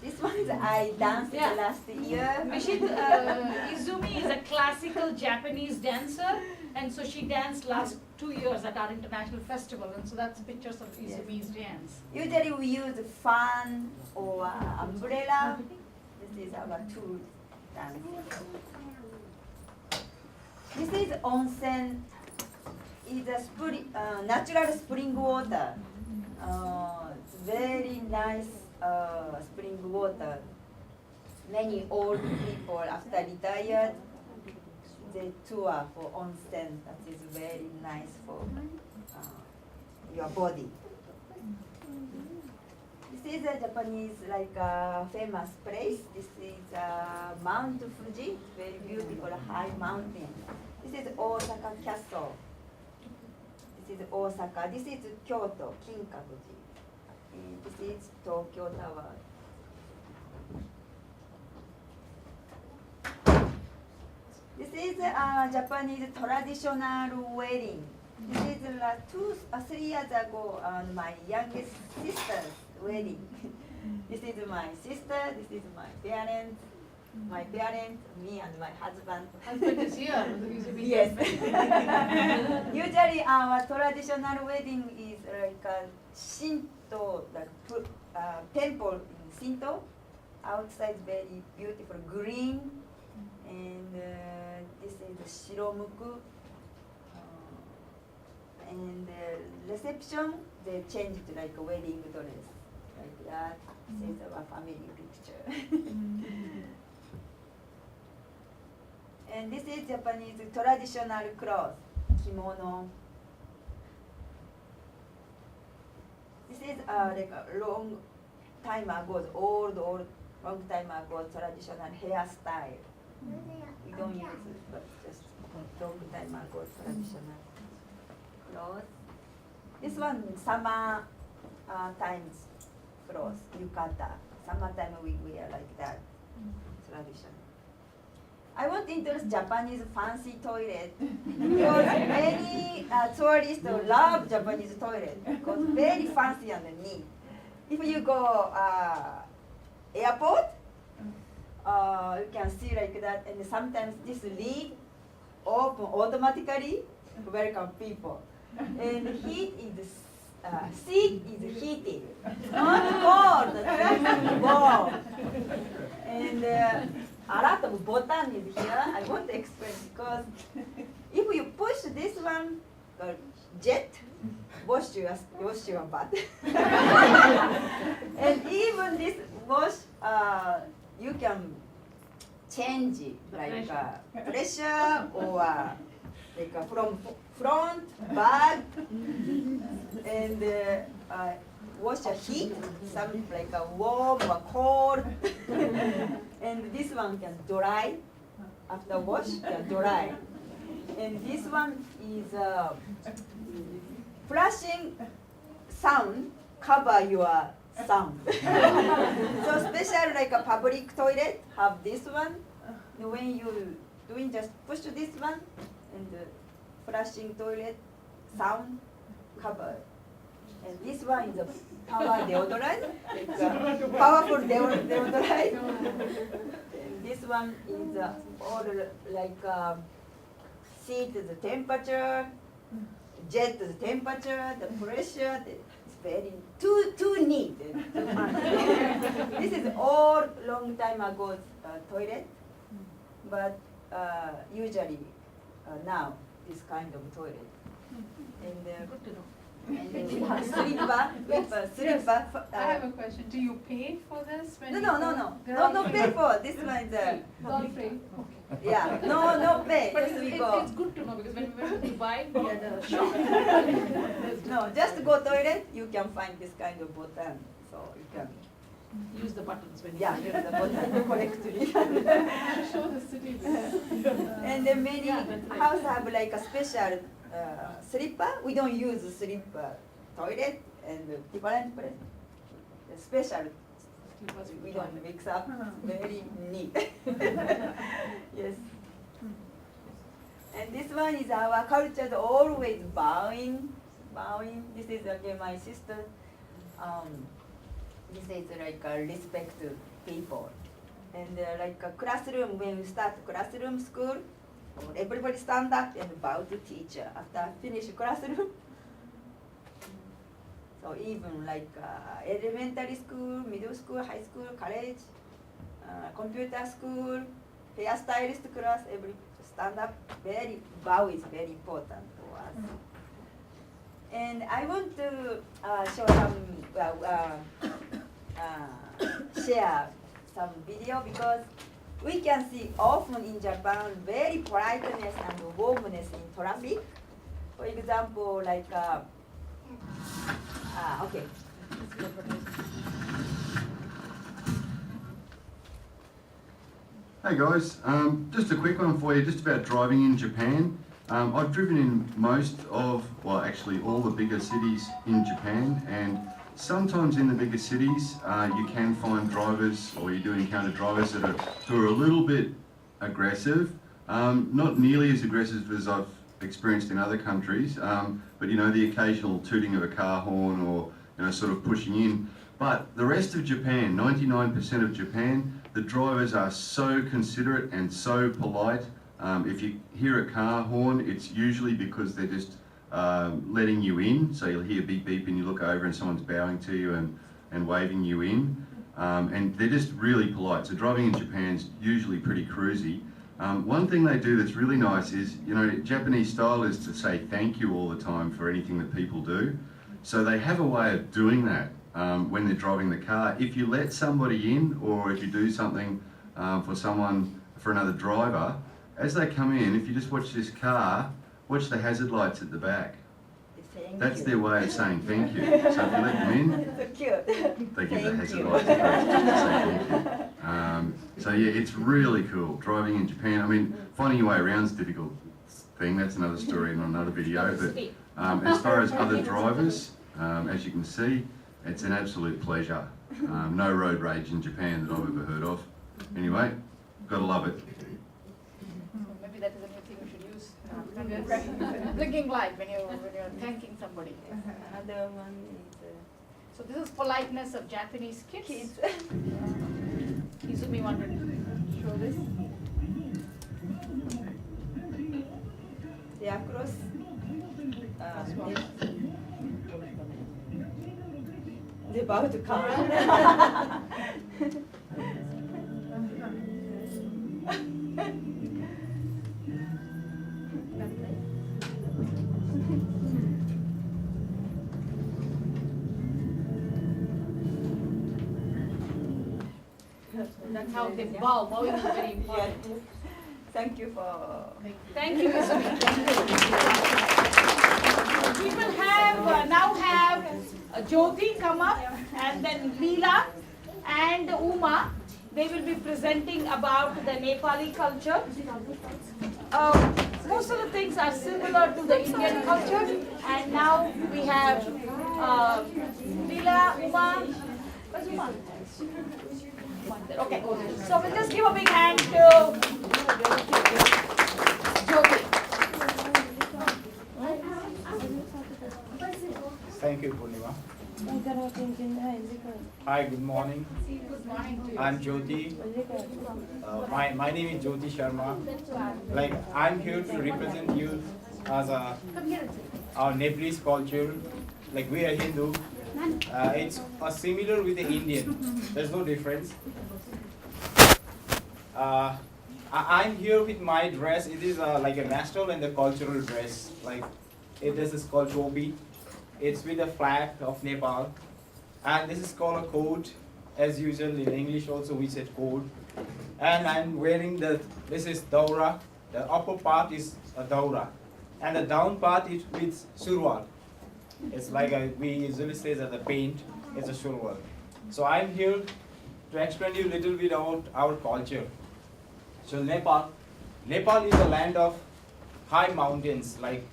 This one is I danced last year. Izumi is a classical Japanese dancer, and so she danced last 2 years at our international festival, and so that's pictures of Izumi's dance. Usually we use fan or umbrella. This is our tool dance. This is onsen. Is a natural spring water. It's very nice spring water. Many old people after retired, they tour for onsen. That is very nice for your body. This is a Japanese famous place. This is Mount Fuji, very beautiful high mountain. This is Osaka Castle. This is Osaka. This is Kyoto, Kinkakuji. This is Tokyo Tower. This is Japanese traditional wedding. This is 3 years ago, my youngest sister's wedding. This is my sister, this is my parents, me and my husband. Husband is here. Yes. Usually our traditional wedding is like a Shinto, temple in Shinto. Outside very beautiful green, and this is shiromuku. And reception, they changed like a wedding dress, like that. This is our family picture. And this is Japanese traditional clothes, kimono. This is like a long time ago, long time ago traditional hairstyle. We don't use it, but just long time ago traditional clothes. This one summer times clothes, yukata. Summertime we wear like that, tradition. I want to introduce Japanese fancy toilet because many tourists love Japanese toilet because very fancy and neat. If you go airport, you can see like that, and sometimes this lid open automatically, welcome people. And seat is heated, not cold, warm. And a lot of button is here. I want to explain because if you push this one, jet wash your butt. And even this wash, you can change it like pressure or like from front, back, and wash a heat, some like a warm or cold. And this one can dry, after wash, can dry. And this one is flashing sound, cover your sound. So special like a public toilet, have this one. And when you doing, just push this one, and flashing toilet, sound, cover. And this one is a power deodorant, like powerful deodorant. And this one is all like seat the temperature, jet the temperature, the pressure. It's very too neat. This is all long time ago toilet, but usually now this kind of toilet. And Good to know. and then we have slipper with a slipper. I have a question. Do you pay for this? When No, you no, go? no, no. They're No, all no free. pay for. This one is It's all free. Okay. yeah. No pay. But Just we it's go. good to know because when we went to Dubai, we had a shock. No, just go toilet. You can find this kind of button, so you can Use the buttons when you use the button correctly. show the city. And then many Yeah, that's right. house have like a special slipper. We don't use slipper toilet and different place. The special we don't mix up. Very neat. Yes. And this one is our culture, always bowing. This is again my sister. This is like respect to people. And like a classroom, when we start classroom school, everybody stand up and bow to teacher after finish classroom. So even like elementary school, middle school, high school, college, computer school, hairstylist class, every stand up, very bow is very important for us. And I want to show some, share some video because we can see often in Japan very politeness and warmness in traffic. For example, like, okay. Hey guys, just a quick one for you, just about driving in Japan. I've driven in most of, well actually all the bigger cities in Japan, and sometimes in the bigger cities you can find drivers, or you do encounter drivers who are a little bit aggressive. Not nearly as aggressive as I've experienced in other countries, but you know, the occasional tooting of a car horn or sort of pushing in. But the rest of Japan, 99% of Japan, the drivers are so considerate and so polite. If you hear a car horn, it's usually because they're just letting you in. So you'll hear beep beep and you look over and someone's bowing to you and waving you in. And they're just really polite. So driving in Japan's usually pretty cruisy. One thing they do that's really nice is, Japanese style is to say thank you all the time for anything that people do. So they have a way of doing that when they're driving the car. If you let somebody in, or if you do something for another driver, as they come in, if you just watch this car, watch the hazard lights at the back. That's their way of saying thank you. So if you let them in, So cute. they give the hazard lights first just to say thank you. So yeah, it's really cool driving in Japan. I mean, finding your way around is a difficult thing. That's another story in another video. But as far as other drivers, as you can see, it's an absolute pleasure. No road rage in Japan that I've ever heard of. Anyway, gotta love it. Maybe that is a new thing we should use. Blinking light when you're thanking somebody. Another one is So this is politeness of Japanese kids. Izumi wanted to show this. they are close. They're about to come. That's how they bow. Bowing is very important. Thank you for. Thank you, Izumi. We will have now have Jyoti come up, and then Leela and Uma. They will be presenting about the Nepali culture. Most of the things are similar to the Indian culture, and now we have Leela, Uma. Where's Uma? Okay, so we'll just give a big hand to Jyoti. Thank you, Purnima. Hi, good morning. Good morning to you. I'm Jyoti. My name is Jyoti Sharma. Like, I'm here to represent you as our Nepalese culture. Like, we are Hindu. It's similar with the Indian. There's no difference. I'm here with my dress. It is like a national and a cultural dress. Like, this is called Topi. It's with the flag of Nepal. And this is called a coat. As usual, in English also we said coat. And I'm wearing this is daura. The upper part is a daura. And the down part is with surwal. It's like we usually say that the paint is a surwal. So I'm here to explain you a little bit about our culture. So Nepal is a land of high mountains. Like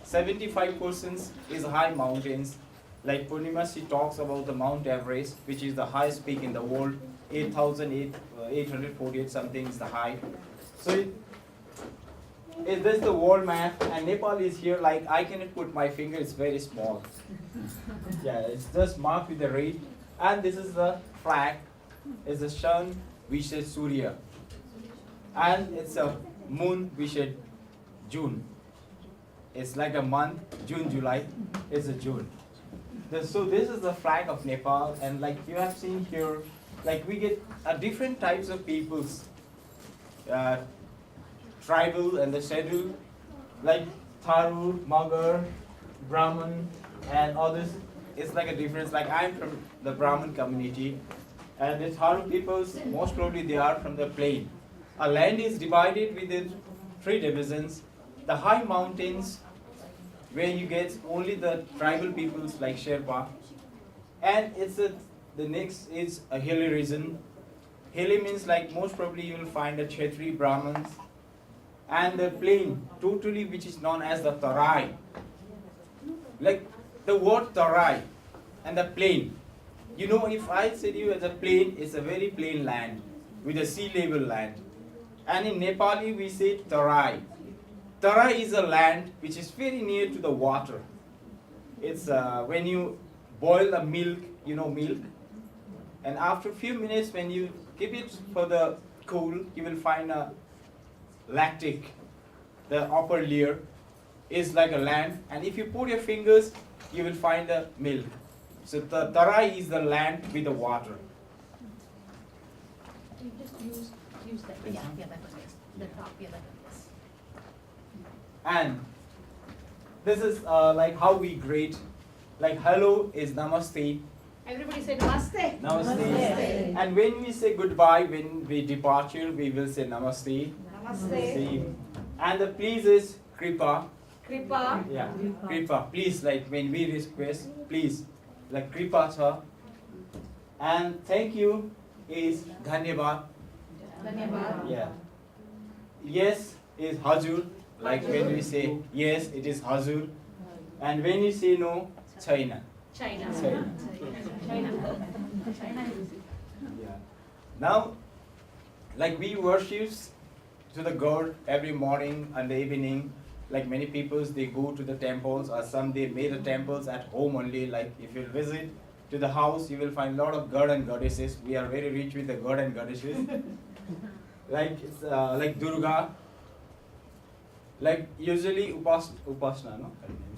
75% is high mountains. Like Purnima, she talks about the Mount Everest, which is the highest peak in the world. 8,848 something is the height. So this is the world map, and Nepal is here. Like, I cannot put my finger; it's very small. Yeah, it's just marked with the red. And this is the flag. It's the sun, we said Surya, and it's a moon, we said June. It's like a month, June, July. It's a June. So this is the flag of Nepal, and like you have seen here, like we get different types of peoples. uh, tribal and the schedule, like Tharu, Magar, Brahman, and others. It's like a difference. Like I'm from the Brahman community, and the Tharu peoples, most probably they are from the plain. Our land is divided within 3 divisions. The high mountains, where you get only the tribal peoples like Sherpa, and the next is a hilly region. Hilly means like most probably you will find the Kshetri Brahmins, and the plain totally which is known as the Tarai. Like the word Tarai and the plain. You know, if I said you as a plain, it's a very plain land with a sea level land. And in Nepali we say Tarai. Tarai is a land which is very near to the water. It's when you boil the milk, you know milk, and after a few minutes when you keep it for the cool, you will find a lactic. The upper layer is like a land, and if you put your fingers, you will find the milk. So the Tarai is the land with the water. You just use that. Yeah, that was yes. The top, that was yes. And this is like how we greet. Like hello is namaste. Everybody say namaste. Namaste. Namaste. And when we say goodbye, when we departure, we will say namaste. Namaste. And the please is kripa. Kripa. Yeah, kripa. Please, like when we request, please, like kripa cha. And thank you is dhanyavad. Dhanyavad. Yeah. Yes is hazur. Like when we say yes, it is hazur. And when you say no, chaina. China. China. China. Yeah. Now, like we worship to the God every morning and the evening. Like many people, they go to the temples, or some they made the temples at home only. Like if you visit to the house, you will find a lot of god and goddesses. We are very rich with the god and goddesses. Like it's like Durga. Like usually Upasna, no?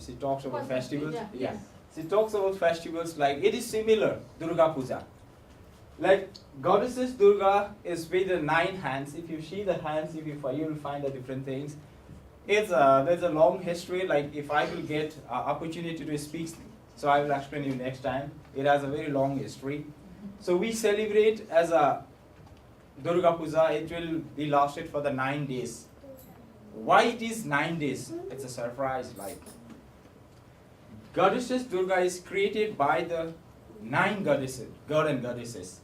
She talks about festivals. Yeah. She talks about festivals like it is similar, Durga Puja. Like goddesses Durga is with the 9 hands. If you see the hands, you will find the different things. There's a long history. Like if I will get opportunity to speak, so I will explain you next time. It has a very long history. So we celebrate as a Durga Puja. It will be lasted for the 9 days. Why it is 9 days? It's a surprise. Like Goddesses Durga is created by the 9 goddesses, god and goddesses.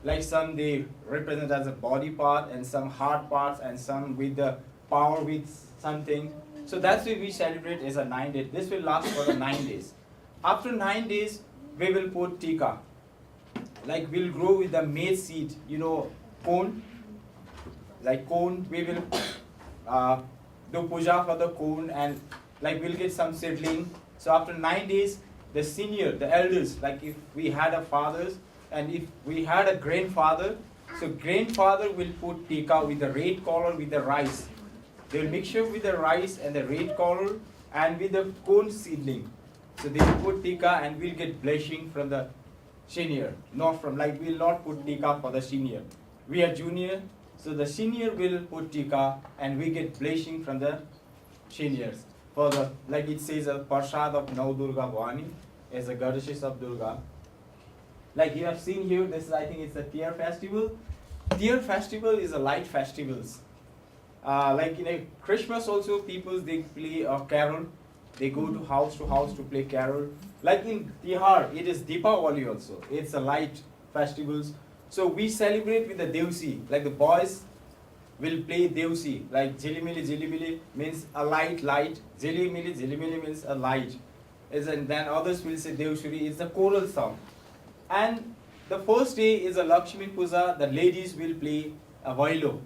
Like some they represent as a body part, and some heart parts, and some with the power with something. So that's why we celebrate as a 9 days. This will last for the 9 days. After 9 days, we will put tika. Like we'll grow with the maize seed, you know, corn. Like corn, we will do puja for the corn, and like we'll get some seedling. So after 9 days, the senior, the elders, like if we had a fathers and if we had a grandfather, so grandfather will put tika with the red color with the rice. They will mixture with the rice and the red color and with the corn seedling. So they will put tika and we'll get blessing from the senior, not from like we'll not put tika for the senior. We are junior, so the senior will put tika and we get blessing from the seniors. For the, like it says, a Parshad of Nau Durga Bhavani as a goddesses of Durga. Like you have seen here, this is, I think it's a Tear festival. Tear festival is a light festivals. Like in a Christmas also, people they play a carol. They go to house to play carol. Like in Tihar, it is Deepavali also. It's a light festivals. So we celebrate with the Devsi. Like the boys will play Devsi. Like Jilimili means a light. Jilimili means a light. And then others will say Devshuri. It's a choral song. And the first day is a Lakshmi Puja. The ladies will play a vailo.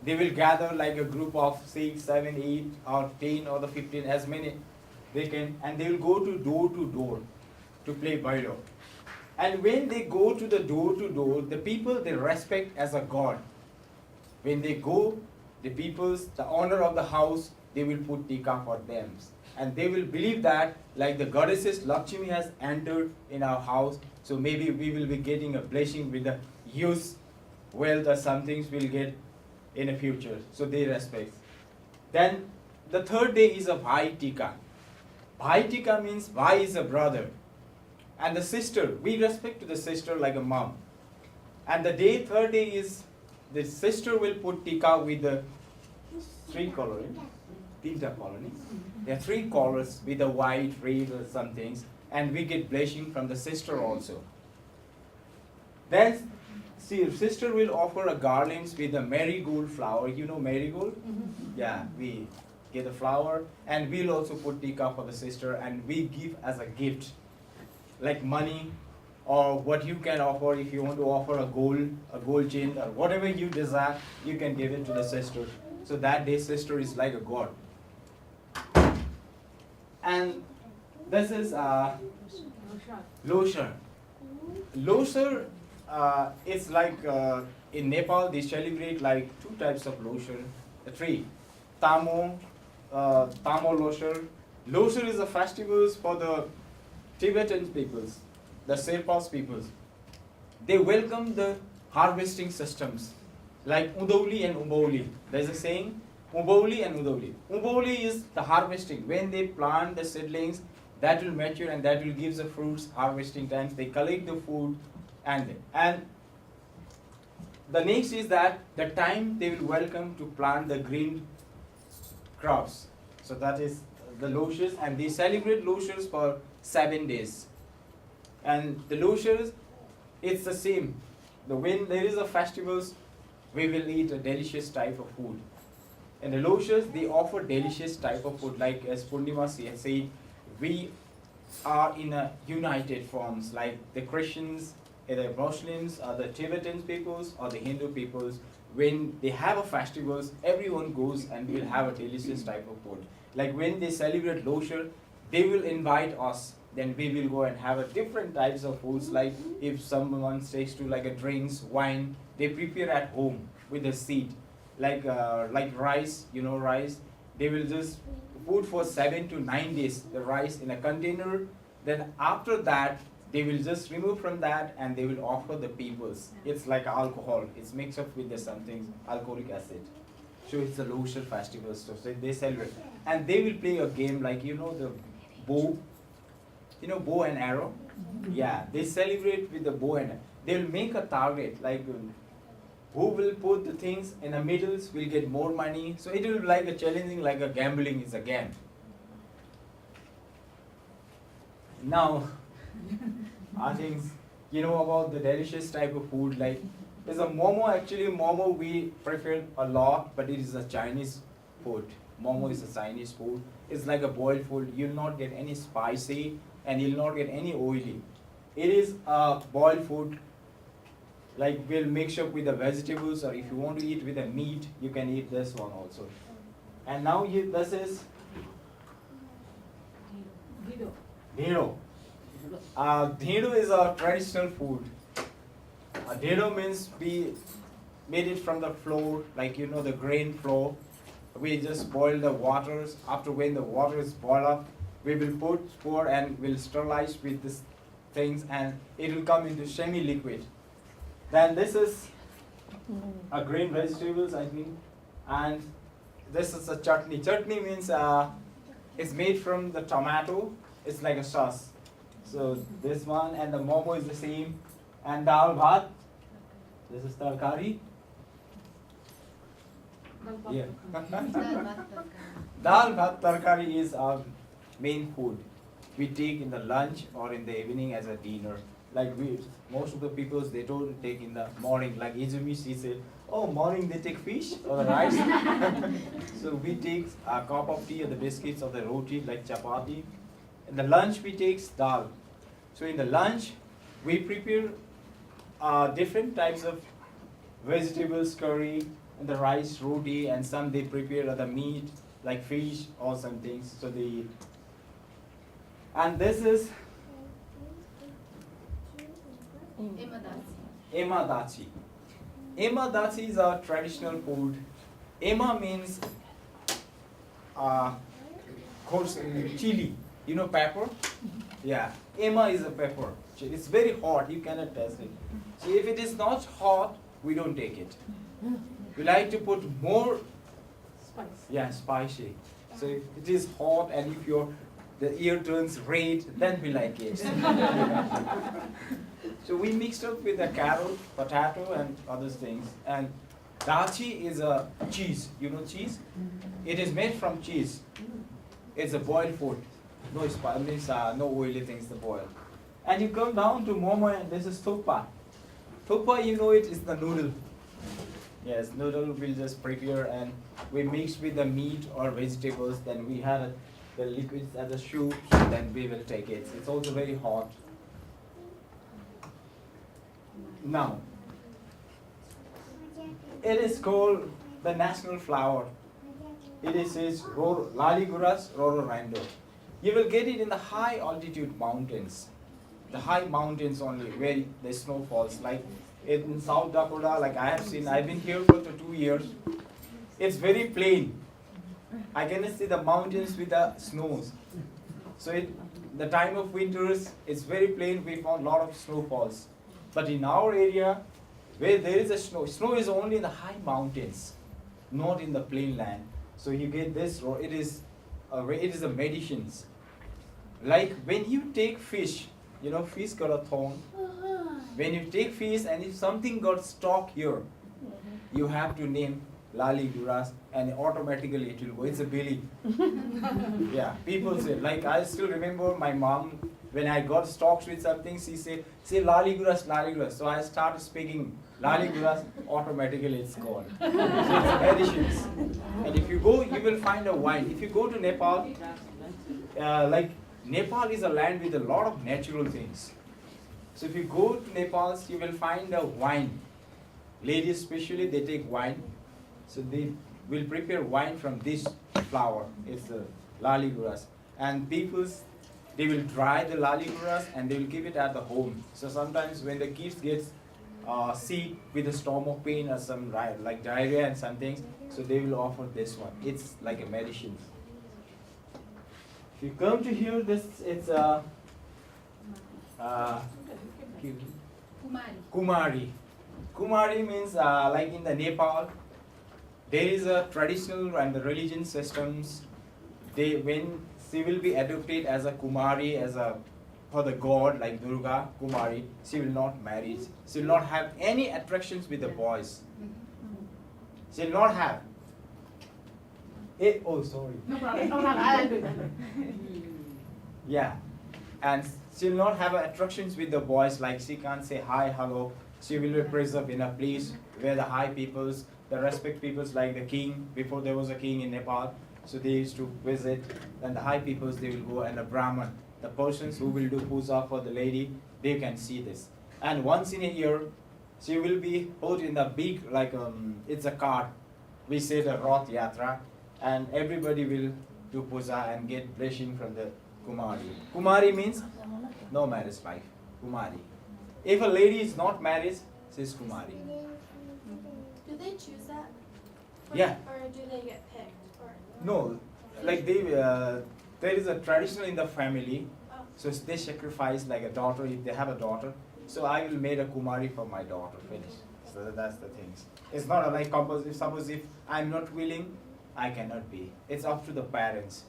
They will gather like a group of 6, 7, 8 or 10 or the 15, as many they can, and they will go to door to play vailo. And when they go to the door, the people they respect as a god. When they go, the peoples, the owner of the house, they will put tika for them. And they will believe that like the goddesses Lakshmi has entered in our house, so maybe we will be getting a blessing with the use, wealth or some things we'll get. in the future. So they respect. Then the third day is a Bhai Tika. Bhai Tika means Bhai is a brother. And the sister, we respect to the sister like a mom. And the third day is the sister will put Tika with the three coloring. Tinta coloring. There are three colors with the white, red or some things. And we get blessing from the sister also. Then see, sister will offer a garlands with a marigold flower. You know marigold? Yeah, we get a flower and we'll also put tika for the sister and we give as a gift like money or what you can offer. If you want to offer a gold chain or whatever you desire, you can give it to the sister. So that day sister is like a god. And this is Losar. Losar is like in Nepal they celebrate like two types of Losar, three. Tamo Losar. Losar is a festival for the Tibetan peoples, the Sherpas peoples. They welcome the harvesting systems like Udoli and Uboli. There's a saying, Uboli and Udoli. Uboli is the harvesting. When they plant the seedlings, that will mature and that will give the fruits. Harvesting times, they collect the food and the next is that the time they will welcome to plant the green crops. So that is the Loshas, and they celebrate Loshas for 7 days. And the Loshas, it's the same. When there is a festivals, we will eat a delicious type of food. And the Loshas, they offer delicious type of food. Like as Purnima said, we are in a united forms. Like the Christians, the Muslims, or the Tibetan peoples, or the Hindu peoples. When they have a festivals, everyone goes and will have a delicious type of food. Like when they celebrate Loshar, they will invite us. Then we will go and have a different types of foods. Like if someone takes to like a drinks, wine, they prepare at home with the seed. Like rice, you know rice. They will just put for 7 to 9 days the rice in a container. Then after that, they will just remove from that and they will offer the peoples. It's like alcohol. It's mixed up with the something alcoholic acid. So it's the Loshar festival. So they celebrate. And they will play a game like, you know, the bow. You know, bow and arrow? Yeah, they celebrate with the bow and arrow. They will make a target, like who will put the things in the middle will get more money. So it will be like a challenging, like a gambling is a game. Now, I think you know about the delicious type of food. Like there's a momo. Actually, momo we prefer a lot, but it is a Chinese food. Momo is a Chinese food. It's like a boiled food. You'll not get any spicy and you'll not get any oily. It is a boiled food. Like we'll mix up with the vegetables, or if you want to eat with the meat, you can eat this one also. And now this is Dhiro. Dhiro is a traditional food. Dhiro means we made it from the flour, like you know the grain flour. We just boil the waters. After when the water is boiled up, we will pour and we'll sterilize with these things and it will come into semi-liquid. Then this is a green vegetables, I think, and this is a chutney. Chutney means it's made from the tomato. It's like a sauce. So this one and the momo is the same. And dal bhat. This is tarkari. Yeah. Dal bhat tarkari is our main food. We take in the lunch or in the evening as a dinner. Like most of the people, they don't take in the morning. Like Izumi, she said, oh, morning they take fish or the rice. So we take a cup of tea or the biscuits or the roti, like chapati. In the lunch, we take dal. So in the lunch, we prepare different types of vegetables, curry, and the rice, roti, and some they prepare other meat, like fish or some things. So they eat. And this is Emadachi. Emadachi is our traditional food. Ema means chili. You know pepper? Yeah. Ema is a pepper. It's very hot. You cannot taste it. So if it is not hot, we don't take it. We like to put more, Spice. yeah, spicy. So if it is hot and if the ear turns red, then we like it. So we mixed up with the carrot, potato, and other things. And dachi is a cheese. You know cheese? It is made from cheese. It's a boiled food. No spices, no oily things to boil. And you come down to momo, and this is thukpa. Thukpa, you know it is the noodle. Yes, noodle we'll just prepare and we mix with the meat or vegetables. Then we had the liquids as a soup. Then we will take it. It's also very hot. Now, it is called the national flower. It is Laliguras rhododendron. You will get it in the high altitude mountains. The high mountains only where the snow falls. Like in South Dakota, like I have seen, I've been here for 2 years. It's very plain. I can see the mountains with the snows. So the time of winters, it's very plain. We found a lot of snowfalls. But in our area, where there is a snow is only in the high mountains, not in the plain land. So you get this, it is a medicines. Like when you take fish, you know, fish got a thorn. When you take fish and if something got stuck here, you have to name Laliguras and automatically it will go. It's a belief. Yeah, people say, like I still remember my mom, when I got stuck with something, she said, say Laliguras, Laliguras. So I started speaking Laliguras, automatically it's gone. So it's medicines. And if you go, you will find a wine. If you go to Nepal, like Nepal is a land with a lot of natural things. So if you go to Nepal, you will find a wine. Ladies especially, they take wine. So they will prepare wine from this flower. It's the Laliguras. And they will dry the Laliguras and they will keep it at the home. So sometimes when the kids get sick with a stomach pain or some like diarrhea and some things, so they will offer this one. It's like a medicine. If you come to here, it's Kumari. Kumari means like in the Nepal, there is a traditional and the religion systems. When she will be adopted as a Kumari, for the god like Durga, Kumari, she will not marry. She will not have any attractions with the boys. She will not have. Oh, sorry. No problem. No problem. I'll do that. Yeah, and she will not have attractions with the boys. Like she can't say hi, hello. She will be preserved in a place where the high peoples, the respect peoples like the king. Before there was a king in Nepal, so they used to visit. And the high peoples they will go, and the Brahman, the persons who will do puja for the lady, they can see this. And once in a year, she will be put in the big it's a cart. We say the Rath Yatra, and everybody will do puja and get blessing from the Kumari. Kumari means no marriage life. Kumari. If a lady is not married, she's Kumari. Do they choose that? Yeah. Or do they get picked? Or No, like there is a tradition in the family, so they sacrifice like a daughter if they have a daughter. So I will make a Kumari for my daughter. Finish. So that's the things. It's not like compulsory. Suppose if I'm not willing, I cannot be. It's up to the parents.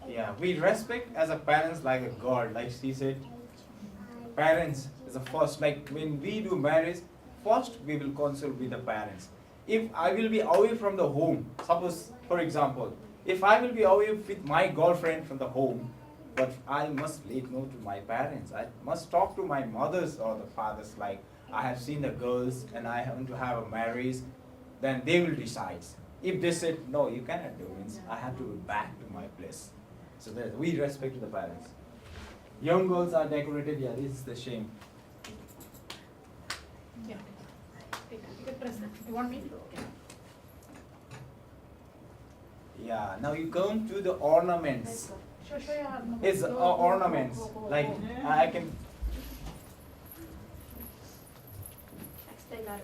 Yeah, we respect as a parents like a god. Like she said, parents is the first. Like when we do marriage, first we will consult with the parents. If I will be away from the home, suppose for example, if I will be away with my girlfriend from the home, but I must let know to my parents. I must talk to my mothers or the fathers. Like I have seen the girls and I want to have a marriage, then they will decide. If they said no, you cannot do it, I have to go back to my place. So that we respect the parents. Young girls are decorated. Yeah, this is the shame. Yeah. You can press that. You want me to? Okay. Yeah. Now you come to the ornaments. Show your arm. It's ornaments. Like I can. extend our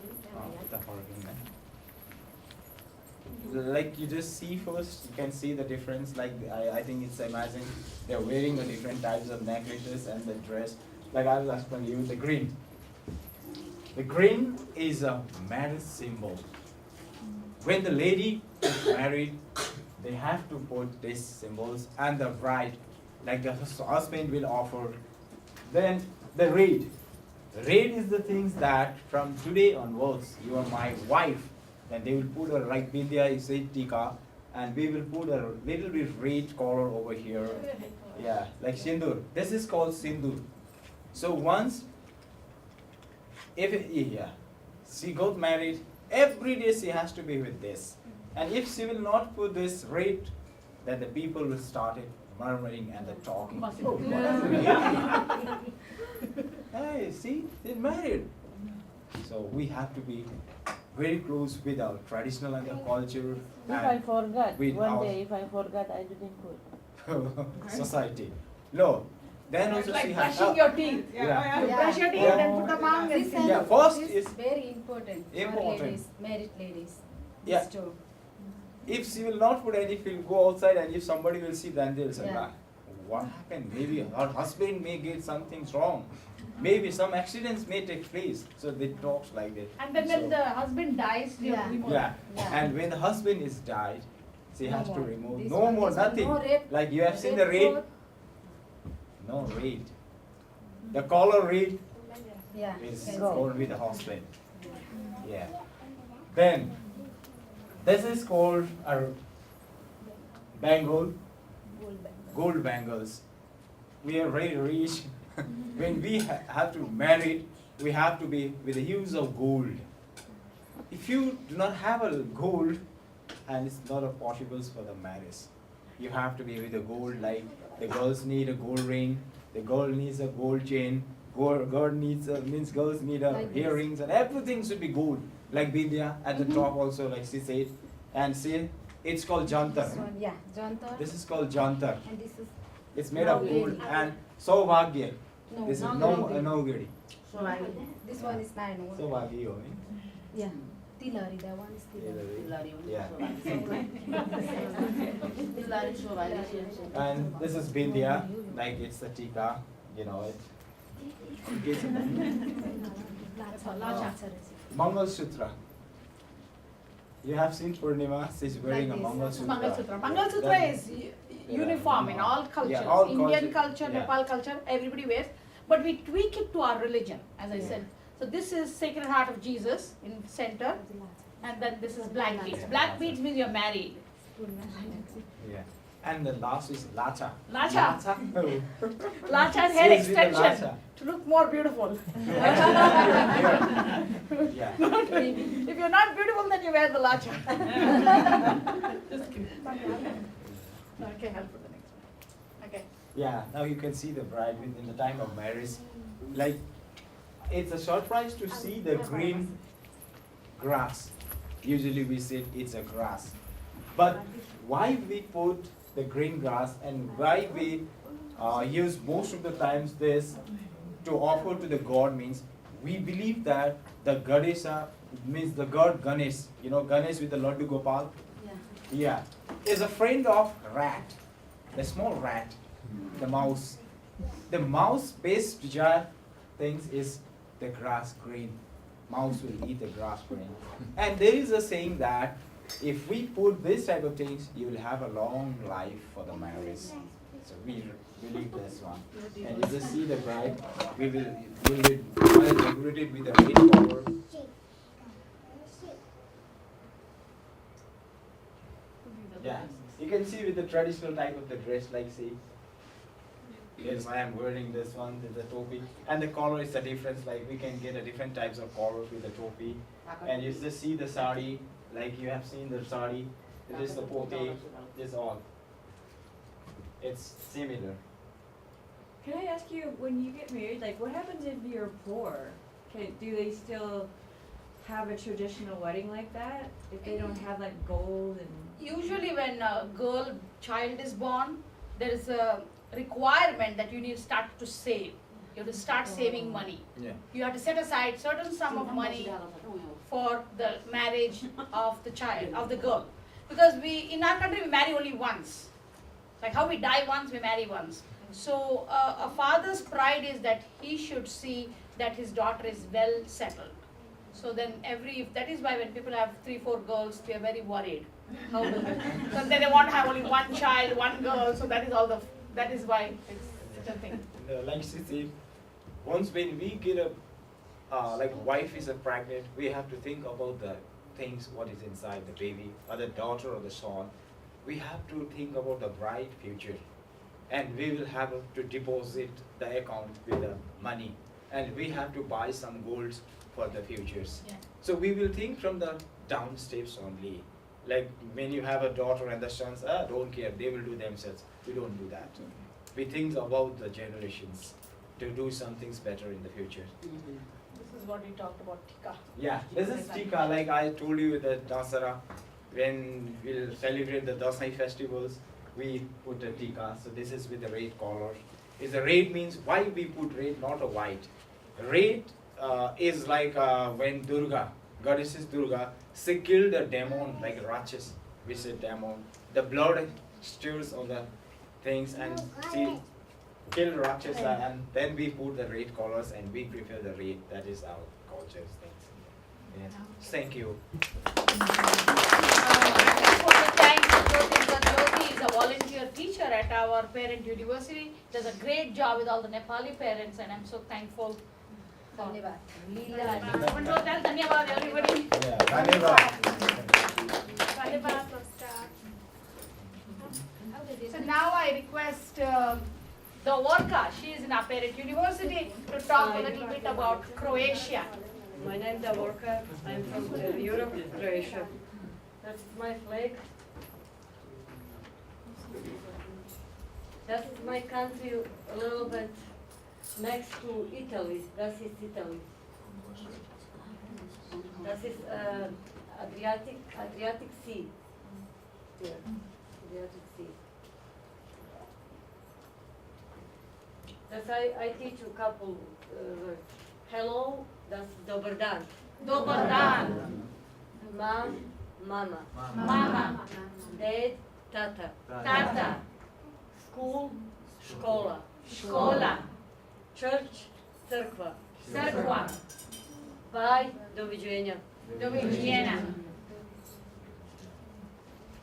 Like you just see first, you can see the difference. Like I think it's amazing. They're wearing the different types of necklaces and the dress. Like I will explain you the green. The green is a marriage symbol. When the lady is married, they have to put these symbols, and the bride, like the husband will offer. Then the reed. The reed is the things that from today onwards, you are my wife. Then they will put a, like Vidya is a tika, and we will put a little bit reed collar over here. Yeah, like sindur. This is called sindur. So once, she got married, every day she has to be with this. And if she will not put this reed, then the people will start murmuring and the talking. Hey, see, they're married. So we have to be very close with our traditional and the culture. If I forgot, with one our day if I forgot, I didn't put. society. No. Then It's also like she has. brushing your teeth. Yeah. You brush your teeth and then put the mouth and sing. Yeah, first This is is very important, for important. ladies, married ladies. Yeah. This too. If she will not put any, she'll go outside, and if somebody will see, then they'll say, Yeah. "Ah, what happened? Maybe her husband may get something wrong. Maybe some accidents may take place." So they talk like that. And then when So- the husband dies, they Yeah. remove. Yeah. Yeah. And when the husband is died, she No has to more. remove This no one, more, this one, nothing. no red- Like you have seen the red reed? cloth. No reed. The collar reed Yeah. is can called with the husband. Yeah. Then this is called a bangle, gold bangles. We are very rich. When we have to marry, we have to be with the use of gold. If you do not have a gold, and it's not a possible for the marriage, you have to be with the gold. Like the girls need a gold ring, the girl needs a gold chain, girl needs means girls need a Like this. earrings, and everything should be gold. Like Vidya at the top also, like she said, and see, it's called jantar. This one, yeah, jantar. This is called jantar. And this is It's made of Nagari. gold and saubhagya. no. This is Nagari. nogari. So this one is 9. Saubhagya. Yeah. Tilari, that one is tilari. Yeah. Tilari. And this is Bindya, like it's the tika, you know it. It's Mangal Sutra. You have seen Purnima, she's wearing Like a this. Mangal Sutra. Mangalsutra. Mangalsutra is uniform in all cultures. Yeah, all Indian culture, culture, yeah. Nepal culture, everybody wears. But we tweak it to our religion, as I Yeah. said. So this is Sacred Heart of Jesus in center, and then this is black beads. Black beads means you're married. Yeah. And the last is Lacha. Lacha. No. Lacha and hair She's with the extension lacha. to look more beautiful. Yeah. If you're not beautiful, then you wear the lacha. Just kidding. Okay, I'll put the next one. Okay. Yeah, now you can see the bride in the time of marriage. Like, it's a surprise to see the green grass. Usually we say it's a grass. But why we put the green grass and why we use most of the times this to offer to the god means we believe that the Ganesha means the god Ganesh, you know, Ganesh with the Laddu Gopal. Yeah, is a friend of rat, the small rat, the mouse. The mouse-based things is the grass green. Mouse will eat the grass green. And there is a saying that if we put this type of things, you will have a long life for the marriage. So we believe this one. And you just see the bride, we will decorate it with a red color. Yeah, you can see with the traditional type of the dress, like see. Yes, I am wearing this one with the topi, and the collar is the difference. Like we can get a different types of collars with the topi, and you just see the sari, like you have seen the sari. This is the pote, this all. It's similar. Can I ask you, when you get married, like what happens if you're poor? Do they still have a traditional wedding like that? If they don't have like gold and... Usually when a child is born, there is a requirement that you need to start to save. You have to start saving money. Yeah. You have to set aside certain sum of money for the marriage of the child, of the girl. Because in our country, we marry only once. Like how we die once, we marry once. So a father's pride is that he should see that his daughter is well settled. So then that is why when people have 3-4 girls, they are very worried. How will so then they want to have only one child, one girl. So that is why it's such a thing. Like she said, once when we get a like wife is pregnant, we have to think about the things what is inside the baby or the daughter or the son. We have to think about the bright future, and we will have to deposit the account with the money, and we have to buy some golds for the futures. Yeah. So we will think from the down steps only. Like when you have a daughter and the sons, don't care, they will do themselves. We don't do that. We think about the generations to do some things better in the future. This is what we talked about, Tika. Yeah, this is Tika, like I told you with the Dasara. When we'll celebrate the Dasai festivals, we put a Tika. So this is with the red color. Is the red means why we put red, not a white. Red is like when Durga, goddesses Durga, she killed a demon like Rakshas. We said demon. The blood stirs on the things and she killed Rakshasa, and then we put the red colors and we prefer the red. That is our culture's things. Yeah. Thank you. Jyoti is a volunteer teacher at our parent university. Does a great job with all the Nepali parents, and I'm so thankful. Dhanyavad. Someone will tell Dhanyavad, everybody. Yeah, Dhanyavad. So now I request the Orca, she is in our parent university, to talk a little bit about Croatia. My name is Davorka. I'm from Europe, Croatia. That's my flag. That's my country a little bit next to Italy. That is Italy. That is Adriatic Sea. Here, Adriatic Sea. That's I teach a couple words. Hello, that's Dobar dan. Dobar dan. Mom, mama. Mama. Dad, tata. Tata. School, škola. Škola. Church, crkva. Crkva. Bye, doviđenja. Doviđenja.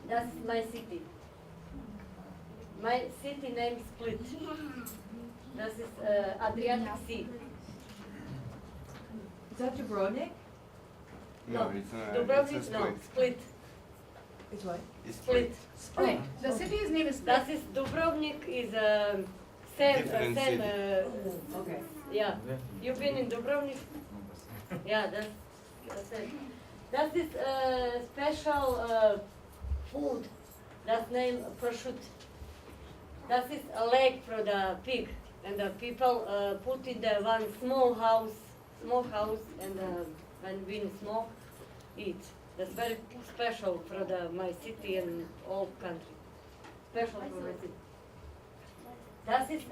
That's my city. My city name Split. That is Adriatic Sea. Is that Dubrovnik? No, it's Dubrovnik, no, Split. It's what? It's Split. Split. The city's name is Split. That is Dubrovnik is same, Different same, city. Okay. yeah. You've been in Dubrovnik? Yeah, that's it. That is special food. That's named prosciutto. That is a leg for the pig, and the people put in the one small house, and when we smoke, eat. That's very special for my city and all country. Special for my city. That is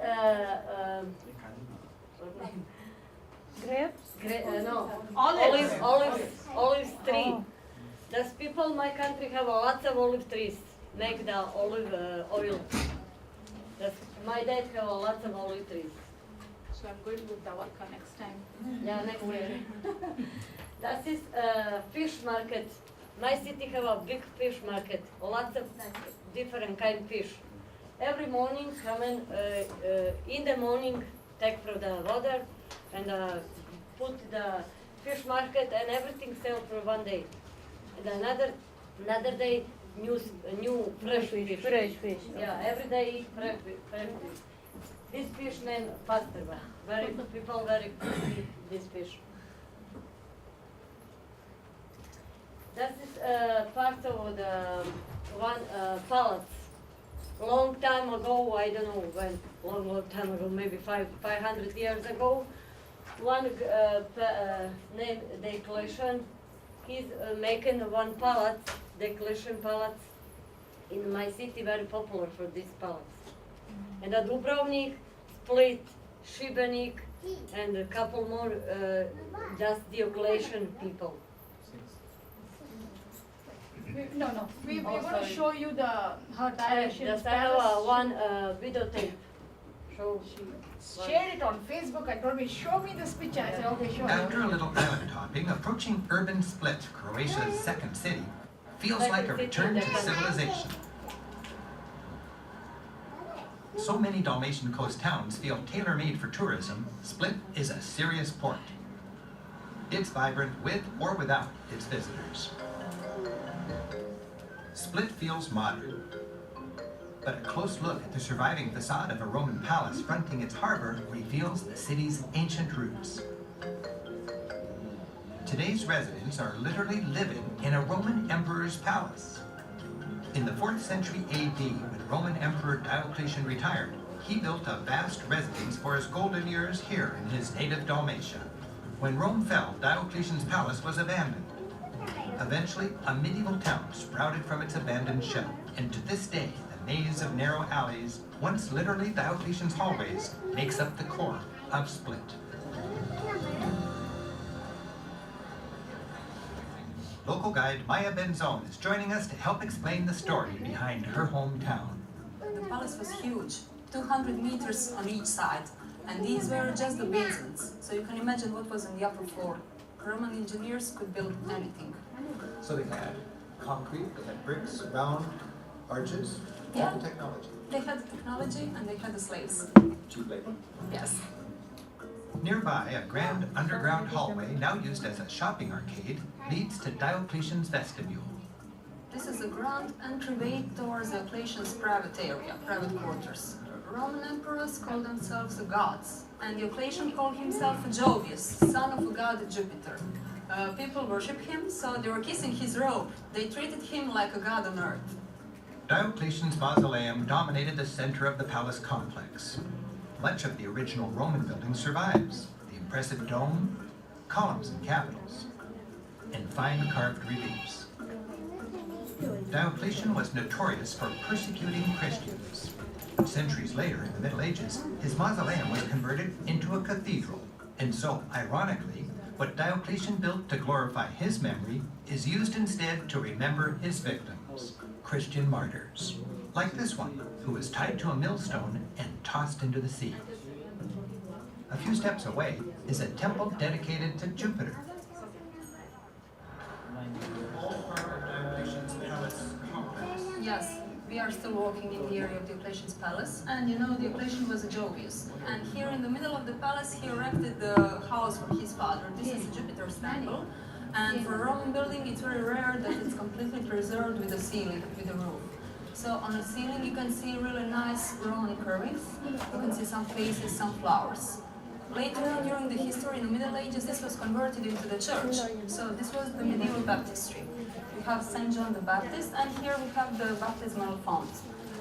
grapes? No, olive tree. Those people in my country have lots of olive trees. Make the olive oil. That's, my dad have lots of olive trees. So I'm going with Davarka next time. Yeah, next year. That is fish market. My city have a big fish market. Lots of different kind of fish. Every morning, come in the morning, take from the water and put the fish market and everything sell for one day. And another day, new fresh fish. Fresh fish. Yeah, every day eat fresh fish. This fish named pastrva. People very eat this fish. That is part of the one palace. Long time ago, I don't know when, long time ago, maybe 500 years ago, one named decoration, he's making one palace, decoration palace in my city, very popular for this palace. And Dubrovnik, Split, Šibenik, and a couple more just decoration people. No. We're going to show you her directions. Just I have one videotape. show. Shared it on Facebook and told me, show me this picture. I said, okay, sure. After a little island hopping, approaching urban Split, Croatia's second city, feels like a return to civilization. So many Dalmatian coast towns feel tailor-made for tourism, Split is a serious port. It's vibrant with or without its visitors. Split feels modern, but a close look at the surviving facade of a Roman palace fronting its harbor reveals the city's ancient roots. Today's residents are literally living in a Roman emperor's palace. In the 4th century AD, when Roman Emperor Diocletian retired, he built a vast residence for his golden years here in his native Dalmatia. When Rome fell, Diocletian's palace was abandoned. Eventually, a medieval town sprouted from its abandoned shell, and to this day, the maze of narrow alleys, once literally Diocletian's hallways, makes up the core of Split. Local guide Maya Benzone is joining us to help explain the story behind her hometown. The palace was huge, 200 meters on each side, and these were just the basements, so you can imagine what was on the upper floor. Roman engineers could build anything. So they had concrete, they had bricks, round arches, Yeah. all the technology. They had the technology and they had the slaves. Cheap labor. Yes. Nearby, a grand underground hallway, now used as a shopping arcade, leads to Diocletian's vestibule. This is a grand entryway towards Diocletian's private area, private quarters. Roman emperors called themselves the gods, and Diocletian called himself Jovius, son of a god Jupiter. People worship him, so they were kissing his robe. They treated him like a god on earth. Diocletian's mausoleum dominated the center of the palace complex. Much of the original Roman building survives. The impressive dome, columns and capitals, and fine carved reliefs. Diocletian was notorious for persecuting Christians. Centuries later, in the Middle Ages, his mausoleum was converted into a cathedral. And so, ironically, what Diocletian built to glorify his memory is used instead to remember his victims, Christian martyrs. Like this one, who was tied to a millstone and tossed into the sea. A few steps away is a temple dedicated to Jupiter. Yes, we are still walking in the area of Diocletian's palace, and you know Diocletian was a Jovius. And here in the middle of the palace, he erected the house for his father. This is Jupiter's temple, and for a Roman building, it's very rare that it's completely preserved with a ceiling, with a roof. So on the ceiling, you can see really nice Roman carvings. You can see some faces, some flowers. Later on, during the history in the Middle Ages, this was converted into the church. So this was the medieval baptistry. We have St. John the Baptist, and here we have the baptismal font.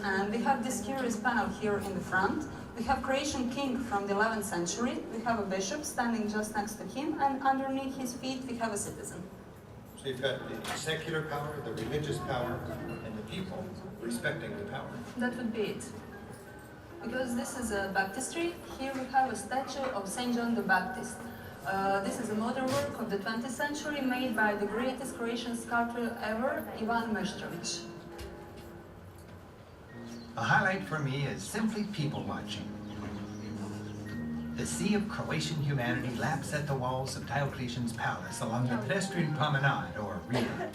And we have this curious panel here in the front. We have Croatian king from the 11th century. We have a bishop standing just next to him, and underneath his feet we have a citizen. So you've got the secular power, the religious power, and the people respecting the power. That would be it. Because this is a baptistry, here we have a statue of St. John the Baptist. This is a modern work of the 20th century made by the greatest Croatian sculptor ever, Ivan Meštrović. A highlight for me is simply people watching. The sea of Croatian humanity laps at the walls of Diocletian's palace along the pedestrian promenade, or Riva.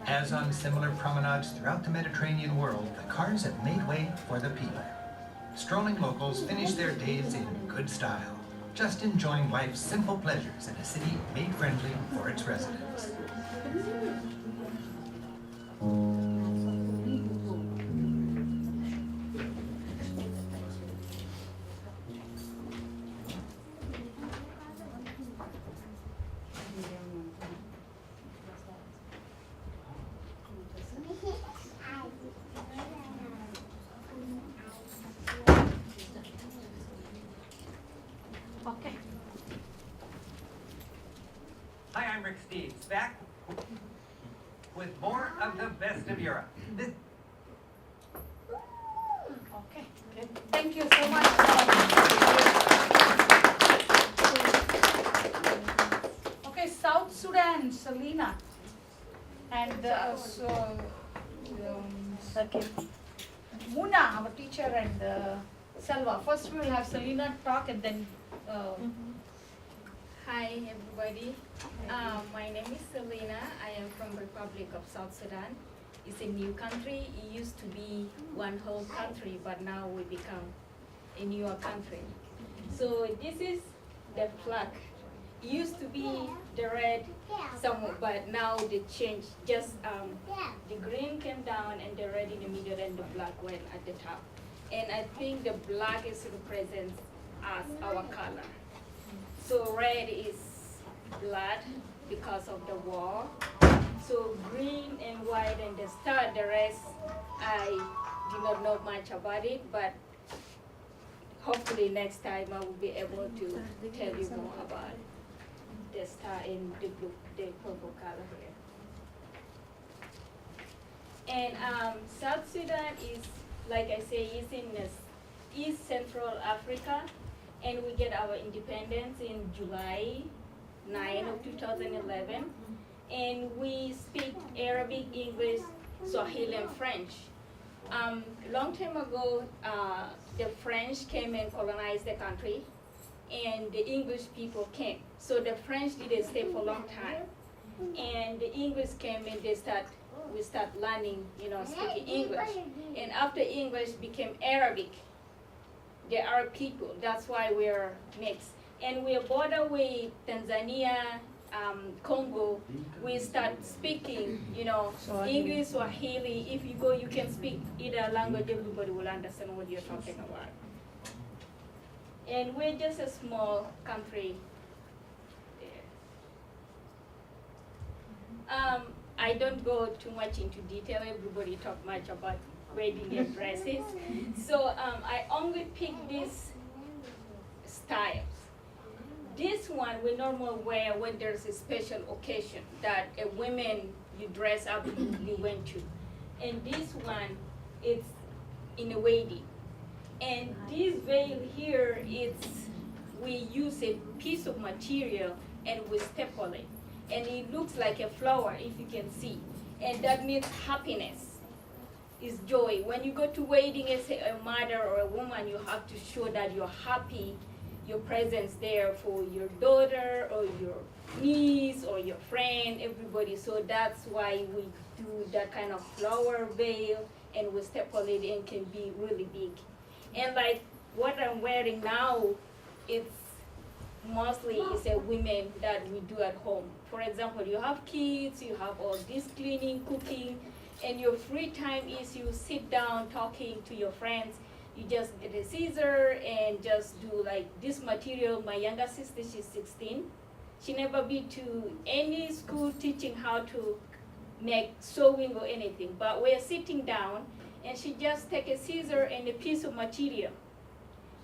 As on similar promenades throughout the Mediterranean world, the cars have made way for the people. Strolling locals finish their days in good style, just enjoying life's simple pleasures in a city made friendly for its residents. Okay. Hi, I'm Rick Steves, back with more of the best of Europe. Okay. Good. Thank you so much. Okay, South Sudan, Selena. And Muna, our teacher, and Salwa, first we will have Selena talk and then Hi everybody. My name is Selena. I am from Republic of South Sudan. It's a new country. It used to be one whole country, but now we become a newer country. So this is the flag. It used to be the red somewhere, but now they changed. Just the green came down and the red in the middle and the black went at the top. And I think the black is represents us, our color. So red is blood because of the war. So green and white and the star, the rest, I do not know much about it, but hopefully next time I will be able to tell you more about the star in the blue, the purple color here. And South Sudan is, like I say, is in East Central Africa. And we get our independence in July 9 of 2011. And we speak Arabic, English, Swahili, and French. Long time ago, the French came and colonized the country, and the English people came. So the French didn't stay for a long time. And the English came and we start learning, speaking English. And after English became Arabic. The Arab people, that's why we're mixed. And we're border with Tanzania, Congo. We start speaking, English, Swahili. If you go, you can speak either language, everybody will understand what you're talking about. And we're just a small country. I don't go too much into detail. Everybody talk much about wedding and dresses. So I only pick these styles. This one we normally wear when there's a special occasion that a woman you dress up you went to. And this one, it's in a wedding. And this veil here, we use a piece of material and we staple it. And it looks like a flower, if you can see. And that means happiness. Is joy. When you go to wedding as a mother or a woman, you have to show that you're happy, your presence there for your daughter or your niece or your friend, everybody. So that's why we do that kind of flower veil and we staple it and can be really big. And like what I'm wearing now, it's mostly is a women that we do at home. For example, you have kids, you have all this cleaning, cooking, and your free time is you sit down talking to your friends. You just get a scissor and just do like this material. My younger sister, she's 16. She never been to any school teaching how to make sewing or anything. But we're sitting down and she just take a scissor and a piece of material.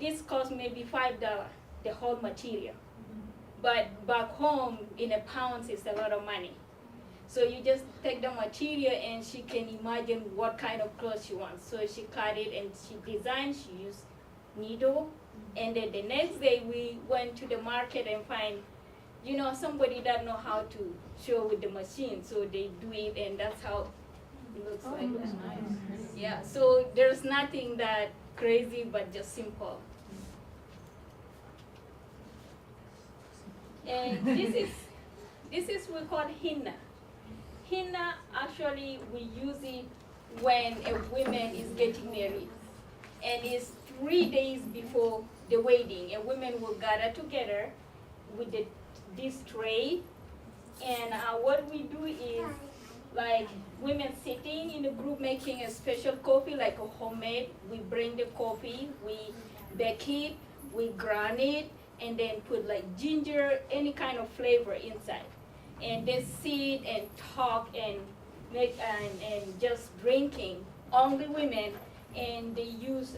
This cost maybe $5, the whole material. But back home in a pounds, it's a lot of money. So you just take the material and she can imagine what kind of clothes she wants. So she cut it and she designed, she used needle. And then the next day we went to the market and find, somebody that know how to sew with the machine. So they do it and that's how it looks like. Looks nice. Yeah, so there's nothing that crazy but just simple. And this is we call henna. Henna, actually, we use it when a woman is getting married. And it's 3 days before the wedding. A woman will gather together with this tray. And what we do is, like, women sitting in a group making a special coffee, like a homemade. We bring the coffee, we bake it, we grind it, and then put, like, ginger, any kind of flavor inside. And they sit and talk and make and just drinking, only women, and they use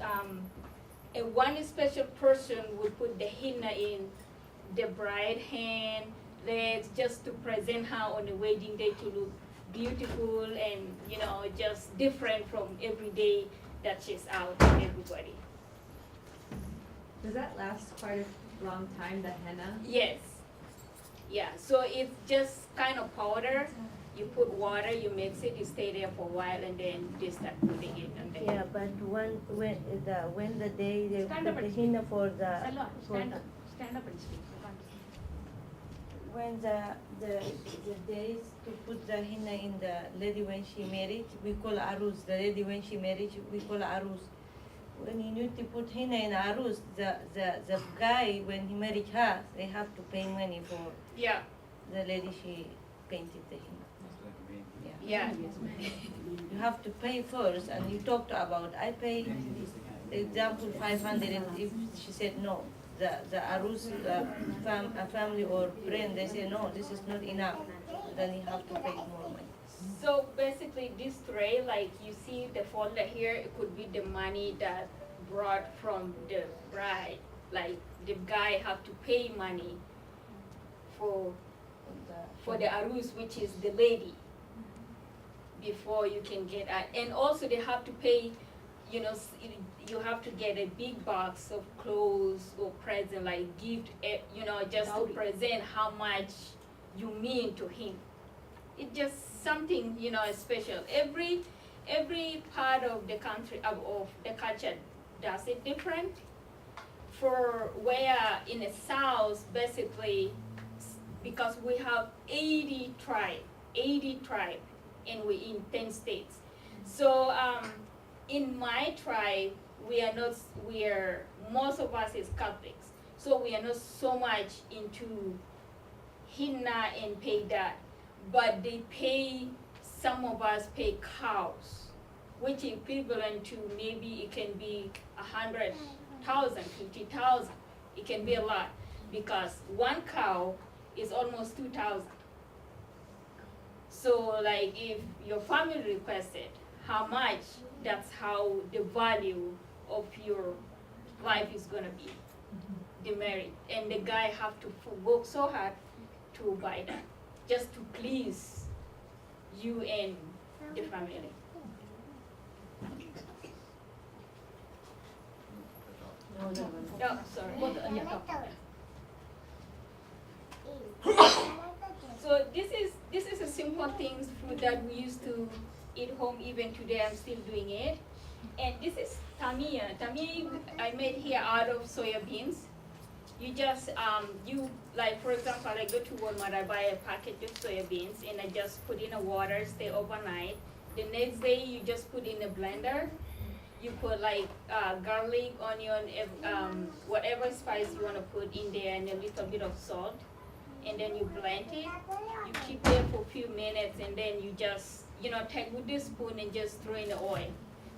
one special person will put the henna in the bride hand, legs, just to present her on the wedding day to look beautiful and just different from every day that she's out with everybody. Does that last quite a long time, the henna? Yes. Yeah, so it's just kind of powder. You put water, you mix it, you stay there for a while, and then they start putting it on there. Yeah, but when the day they Stand put up the and speak. henna for the Salwa, for stand the- up. Stand up and speak. You can't. when the days to put the henna in the lady when she married, we call aruz. The lady when she married, we call aruz. When you need to put henna in aruz, the guy when he married her, they have to pay money for Yeah. the lady she painted the henna. Yeah. You have to pay first, and you talked about I pay, example 500, and if she said no, the aruz family or friend they say no, this is not enough, then you have to pay more money. So basically, this tray, like you see the folder here, it could be the money that brought from the bride. Like the guy have to pay money for the aruz, which is the lady, before you can get out. And also they have to pay, you know, you have to get a big box of clothes or present, like gift, you know, just to present how much you mean to him. It's just something, you know, special. Every part of the country, of the culture does it different. For where in the south, basically, because we have 80 tribe, and we in 10 states. So in my tribe, most of us is Catholics. So we are not so much into henna and pay that. But they pay, some of us pay cows, which equivalent to maybe it can be 100,000, 50,000. It can be a lot, because one cow is almost 2,000. So like if your family requested how much, that's how the value of your life is gonna be, the marriage. And the guy have to work so hard to buy that, just to please you and the family. Oh, sorry. So this is a simple things food that we used to eat home. Even today, I'm still doing it. And this is tamia. Tamia I made here out of soya beans. You just like for example, I go to Walmart, I buy a package of soya beans, and I just put in a water, stay overnight. The next day, you just put in a blender. You put like garlic, onion, whatever spice you want to put in there, and a little bit of salt. And then you blend it. You keep it for a few minutes, and then you just, you know, take with this spoon and just throw in the oil.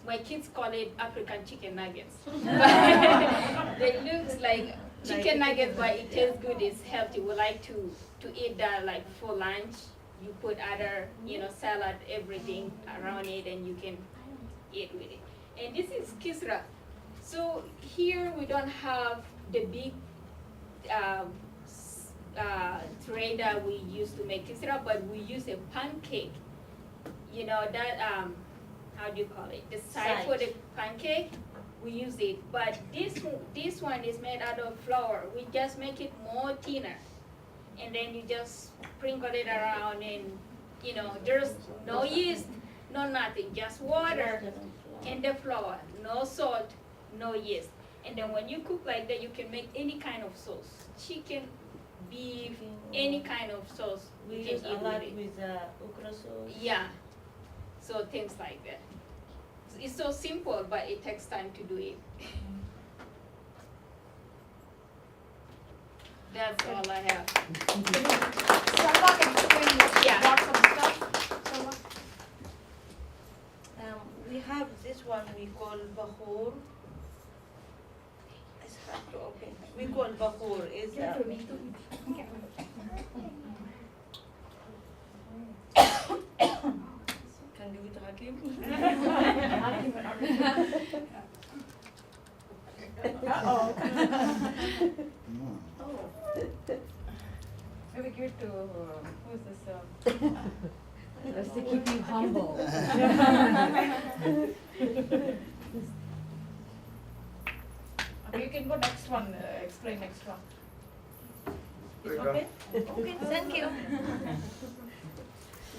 My kids call it African chicken nuggets. It looks like chicken nuggets, but it tastes good. It's healthy. We like to eat that like for lunch. You put other, you know, salad, everything around it, and you can eat with it. And this is kisra. So here we don't have the big tray that we used to make kisra, but we use a pancake. You know that how do you call it? The side for the pancake, we use it. But this one is made out of flour. We just make it more thinner, and then you just sprinkle it around, and you know there's no yeast, no nothing, just water and the flour, no salt, no yeast. And then when you cook like that, you can make any kind of sauce, chicken, beef, any kind of sauce. We you use can a eat lot with it. with okra sauce. Yeah, so things like that. It's so simple, but it takes time to do it. That's all I have. Salwa can explain what Yeah. brought some stuff. Salwa. We have this one we call bahur. It's hard to open. We call bahur. Is can give it to Hakim? Uh-oh. Maybe good to, who's this, Just to keep you humble. Okay, you can go next one, explain next one. It's okay? Okay, thank you.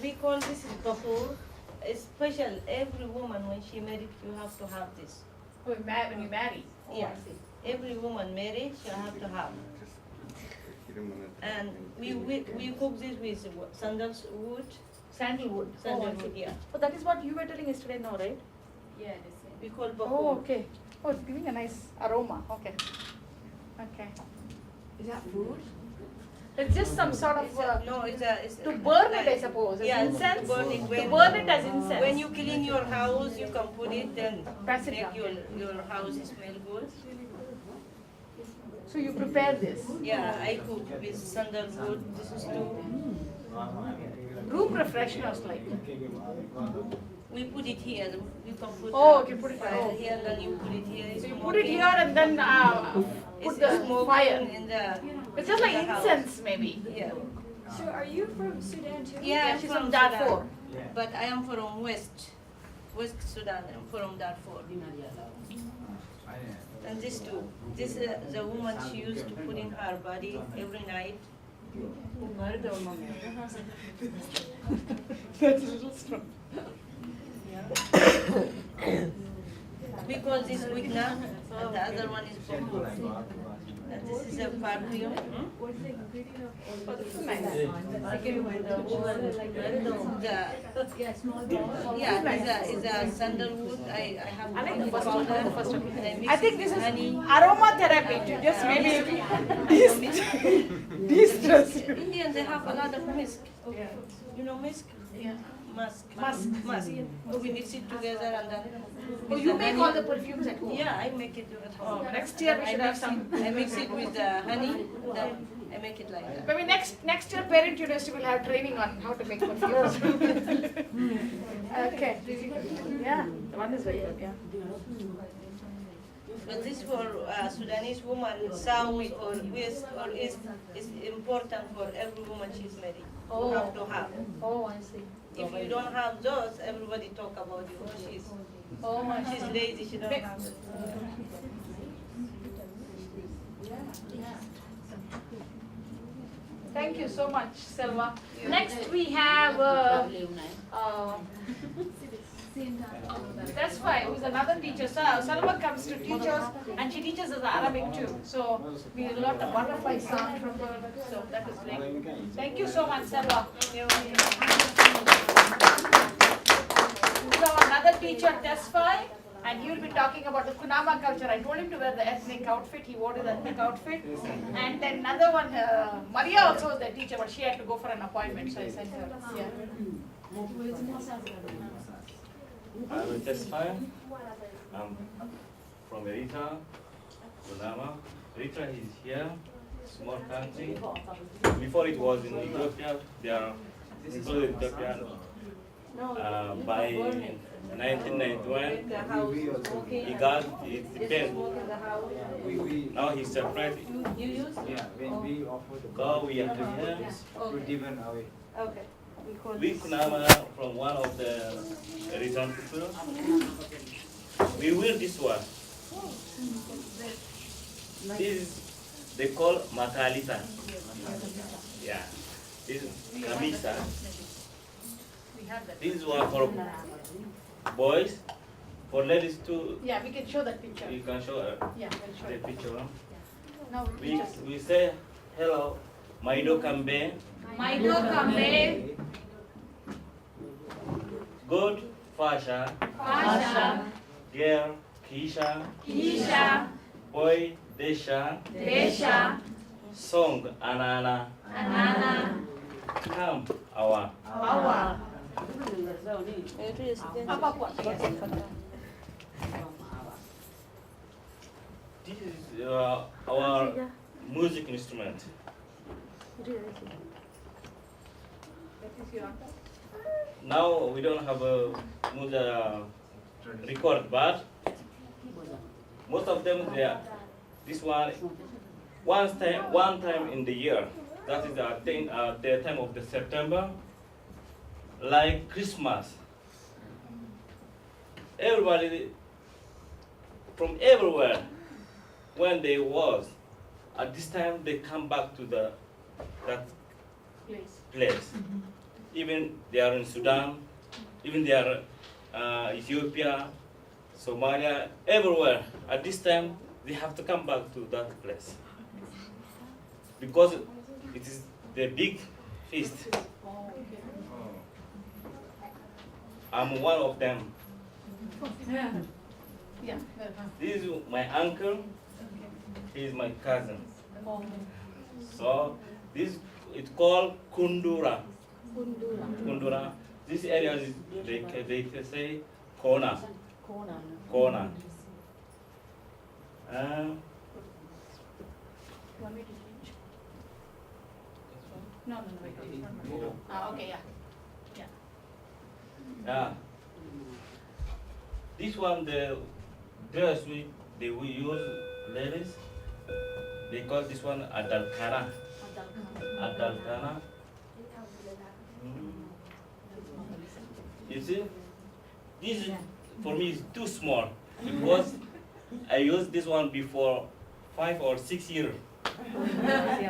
We call this is bahur. It's special. Every woman when she married, you have to have this. When you marry? Oh, Yeah. I see. Every woman married, she have to have. And we cook this with sandalwood. Sandalwood. Sandalwood, yeah. Oh, that is what you were telling yesterday, no, right? Yeah, the same. We call bahur. Oh, okay. Oh, it's giving a nice aroma. Okay. Okay. Is that food? It's just some sort of No, it's to burn it, I suppose. As yeah, incense. burn it To burn it as incense. When you clean your house, you can put it and Pass it make down. your house smell good. So you prepare this. Yeah, I cook with sandalwood. This is too. Room refresheners like. We put it here. You can put Oh, okay, put it fire here. here, then you put it here. So you put it here and then put the fire. In the, It's just like in the house. incense, maybe. Yeah. So are you from Sudan too? Yeah, she's I'm from from Darfur. Sudan. But I am from West Sudan. I'm from Darfur. And this too. This the woman she used to put in her body every night. That's a little strong. We call this wigna, and the other one is bamboo. And this is a perfume. What's the ingredient of Oh, this is nice. Is a sandalwood. I have I like the honey first one. powder. The first one. And I mix I think it this with is honey. aromatherapy to just maybe de-stress you. Indians, they have a lot of musk. You know musk? Yeah. Musk. Musk. So we mix it together and then. Oh, with you the make honey. all the perfumes at home? Yeah, I make it at home. Oh, next year we should have some. I mix it with the honey, then I make it like that. Maybe next year parent university will have training on how to make perfumes. Okay. Yeah, the one is very good. Yeah. But this for Sudanese woman, south or west or east, is important for every woman she's married. You have to have. Oh, I see. If you don't have those, everybody talk about you. She's lazy, she don't have it. Thank you so much, Selva. Next we have that's why who's another teacher. So Selva comes to teach us, and she teaches us Arabic too. So we learned a butterfly sound from her. So that is great. Thank you so much, Selva. So another teacher, Tesfai, and he will be talking about the Kunama culture. I told him to wear the ethnic outfit. He wore his ethnic outfit. And then another one, Maria also was the teacher, but she had to go for an appointment, so I sent her. Yeah. I'm Tesfai. I'm from Eritrea, Kunama. Eritrea is here, small country. Before it was in Ethiopia, they are included Ethiopia. By 1991, he got his pen. Now he's separated. You use? Yeah, when we offer the So we have to we given away. Okay. We Kunama from one of the Eritrean people. We will this one. This is, they call Makalita. Yeah. This is Kamisa. This is one for boys. For ladies too. Yeah, we can show that picture. You can show Yeah, we'll show the it. picture. Now We say hello, Maido Kambe. Maido Kambe. Good Fasha. Fasha. Girl Kisha. Kisha. Boy Desha. Desha. Song Anana. Anana. Come Awa. Awa. This is our music instrument. Now we don't have a record, but most of them they are this one time in the year. That is the time of the September, like Christmas. Everybody from everywhere, when they was at this time, they come back to that place. even they are in Sudan, even they are Ethiopia, Somalia, everywhere. At this time, they have to come back to that place because it is the big feast. I'm one of them. Yeah. This is my uncle. He is my cousin. So this it's called Kundura. Kundura. This area is they say Kona. Kona. Want me to change? No, wait. Okay, yeah. Yeah. This one, the dress we use ladies, they call this one adalkana. Adalkana. You see, this is, for me is too small because I used this one before 5 or 6 years.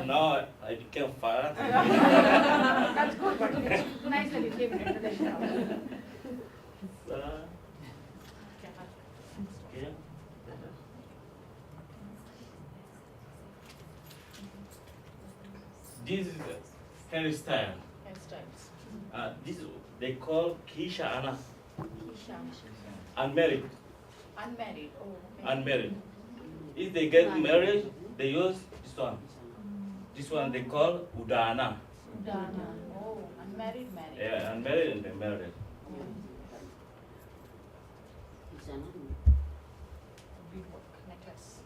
Now I became fat. That's good, but it's nice that you gave an introduction. Okay. This is hairstyle. Hairstyles. This they call Kisha Anna. Kisha. Unmarried. Unmarried. Oh, okay. Unmarried. If they get married, they use this one. This one they call Udana. Udana. Oh, unmarried, married. Yeah, unmarried and then married. Necklace.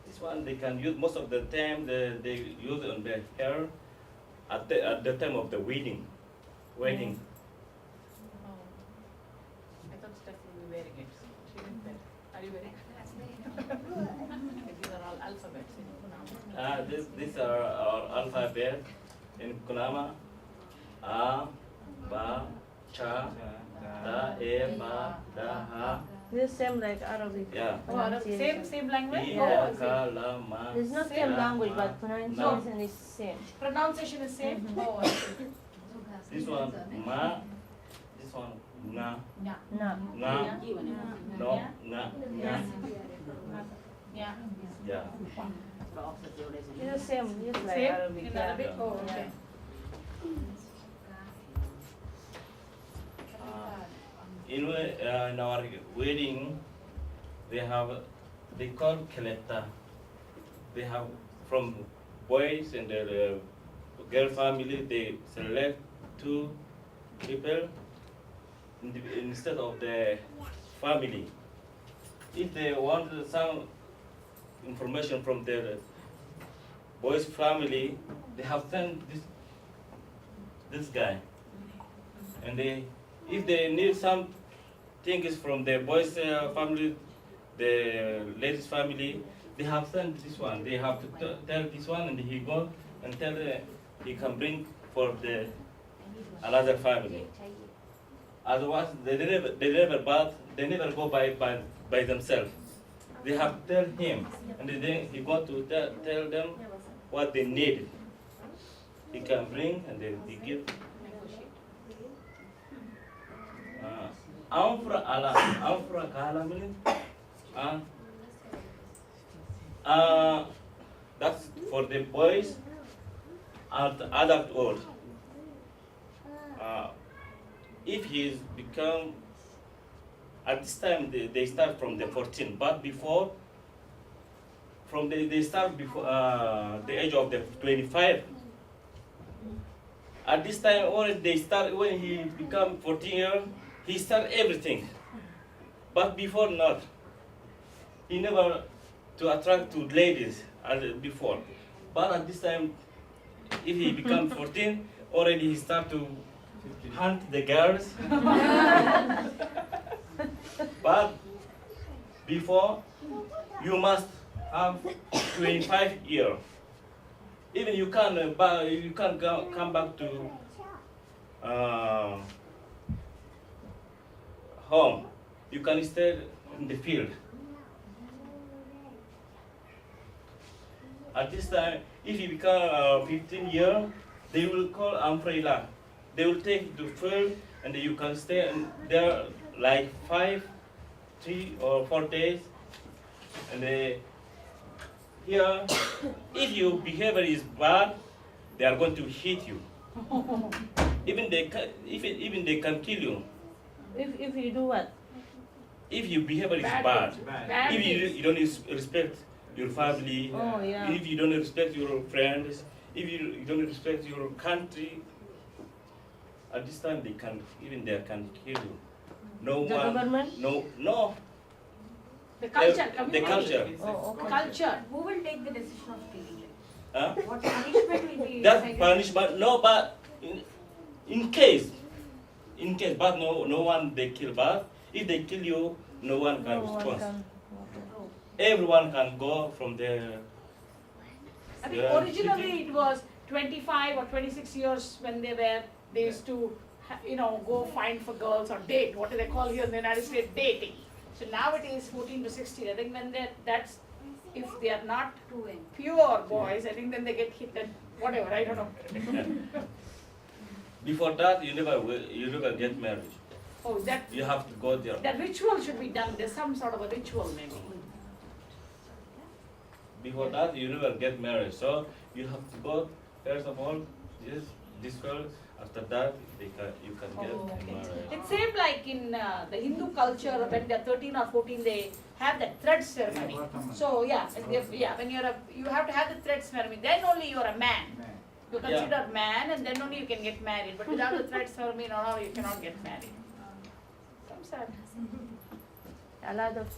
This one they can use most of the time. They use it on their hair at the time of the wedding. Wedding. Oh. I thought Stephanie was wearing it. She didn't wear it. Are you wearing it? These are all alphabets in Kunama. These are our alphabet in Kunama. A, Ba, Cha, Da, E, Ba, Da, Ha. This same like Arabic. Yeah. Same language? Iya, Ka, La, Ma. It's not same language, but pronunciation is same. Pronunciation is same? Oh, I see. This one, Ma. This one, Na. Na. Na. Na. No, Na. Yeah. Yeah. Yeah. It's the same, just like Same Arabic. in yeah. Arabic? Oh, okay. In our wedding, they call Keleta. They have from boys and the girl family, they select 2 people instead of the family. If they want some information from their boys family, they have sent this guy. And if they need some things from the boys' family, the ladies' family, they have sent this one. They have to tell this one, and he go and tell he can bring for the another family. Otherwise, they never go by themselves. They have to tell him, and then he go to tell them what they need. He can bring, and then he give. Amfra kala meaning that's for the boys and adult old. If he is become at this time they start from the 14, but before they start before the age of the 25. At this time already they start when he become 14 years. He start everything, but before not. He never to attract to ladies as before. But at this time, if he become 14, already he start to hunt the girls. But before, you must have 25 years. Even you can come back to home. You can stay in the field. At this time, if you become 15 years, they will call umbrella. They will take you to field, and you can stay there like 3 or 4 days. And here, if your behavior is bad, they are going to hit you. Even they can kill you. If you do what? If your behavior is bad, if you don't respect your family, if you don't respect your friends, if you don't respect your country, at this time they can kill you. No The one, government? no. The culture, The community. culture. Culture. Who will take the decision of killing them? Huh? What punishment will be That decided? punishment, no, but in case, but no one they kill, but if they kill you, no one can respond. Everyone can go from there. I think originally it was 25 or 26 years when they used to, go find for girls or date. What do they call here in the United States? Dating. So now it is 14 to 16. I think when that's, if they are not pure boys, I think then they get hit and whatever, I don't know. Before that, you never get married. Oh, that. You have to go there. The ritual should be done. There's some sort of a ritual maybe. Before that, you never get married. So you have to go, first of all, this girl. After that, you can get married. It's same like in the Hindu culture, when they're 13 or 14, they have that thread ceremony. So when you have to have the thread ceremony, then only you're a man. You're considered man, and then only you can get married. But without the thread ceremony, no, you cannot get married. Some sad. A lot of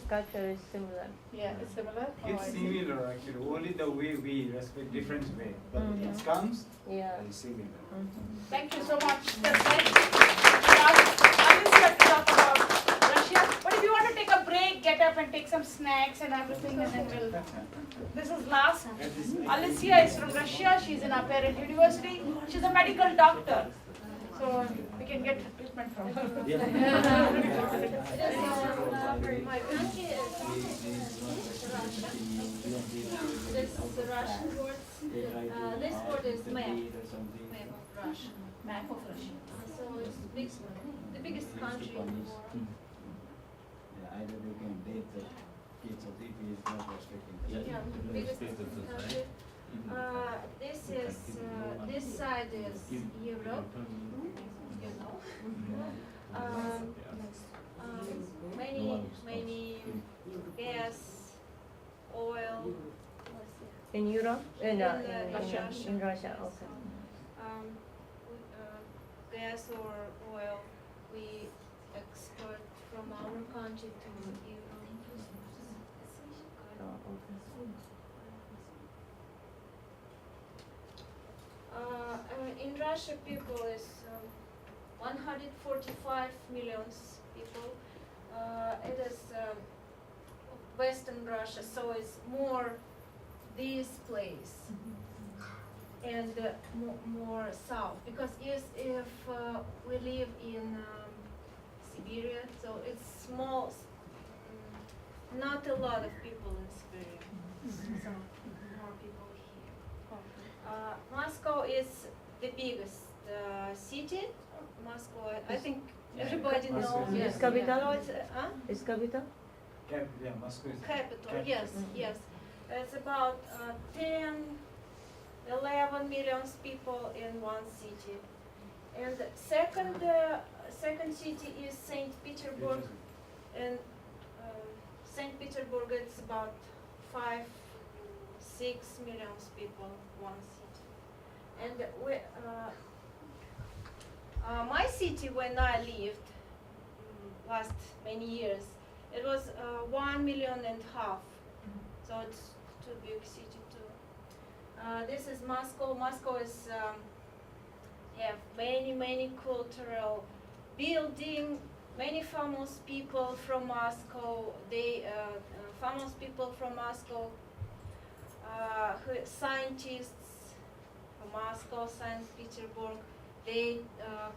culture is similar. Yeah, it's similar. It's similar actually, only the way we respect different way, but it comes it's similar. Thank you so much. That's nice. I just have to talk about Russia. But if you want to take a break, get up and take some snacks and everything, and then we'll. This is last. Alicia is from Russia. She's in our parent university. She's a medical doctor. So we can get treatment from her. My country is this is the Russian board. This board is map of Russia. Map of Russia. So it's the biggest country in the world. Either they can date the kids or if he is not respecting the Yeah, biggest country. This side is Europe. You know. Many gas, oil. In Europe? In Russia. In Russia, okay. Gas or oil we export from our country to Europe. In Russia, people is 145 million people. It is Western Russia, so it's more this place and more south. Because if we live in Siberia, so it's small, not a lot of people in Siberia. So more people here. Moscow is the biggest city. Moscow, I think everybody knows. Yes. It's capital? It's capital? Moscow is Capital, yes, yes. It's about 11 million people in one city. And second city is St. Petersburg. And St. Petersburg, it's about 5-6 million people, one city. And my city, when I lived last many years, it was 1.5 million. So it's too big city too. This is Moscow. Moscow is have many cultural building. Many famous people from Moscow. Famous people from Moscow. Scientists from Moscow, St. Petersburg. They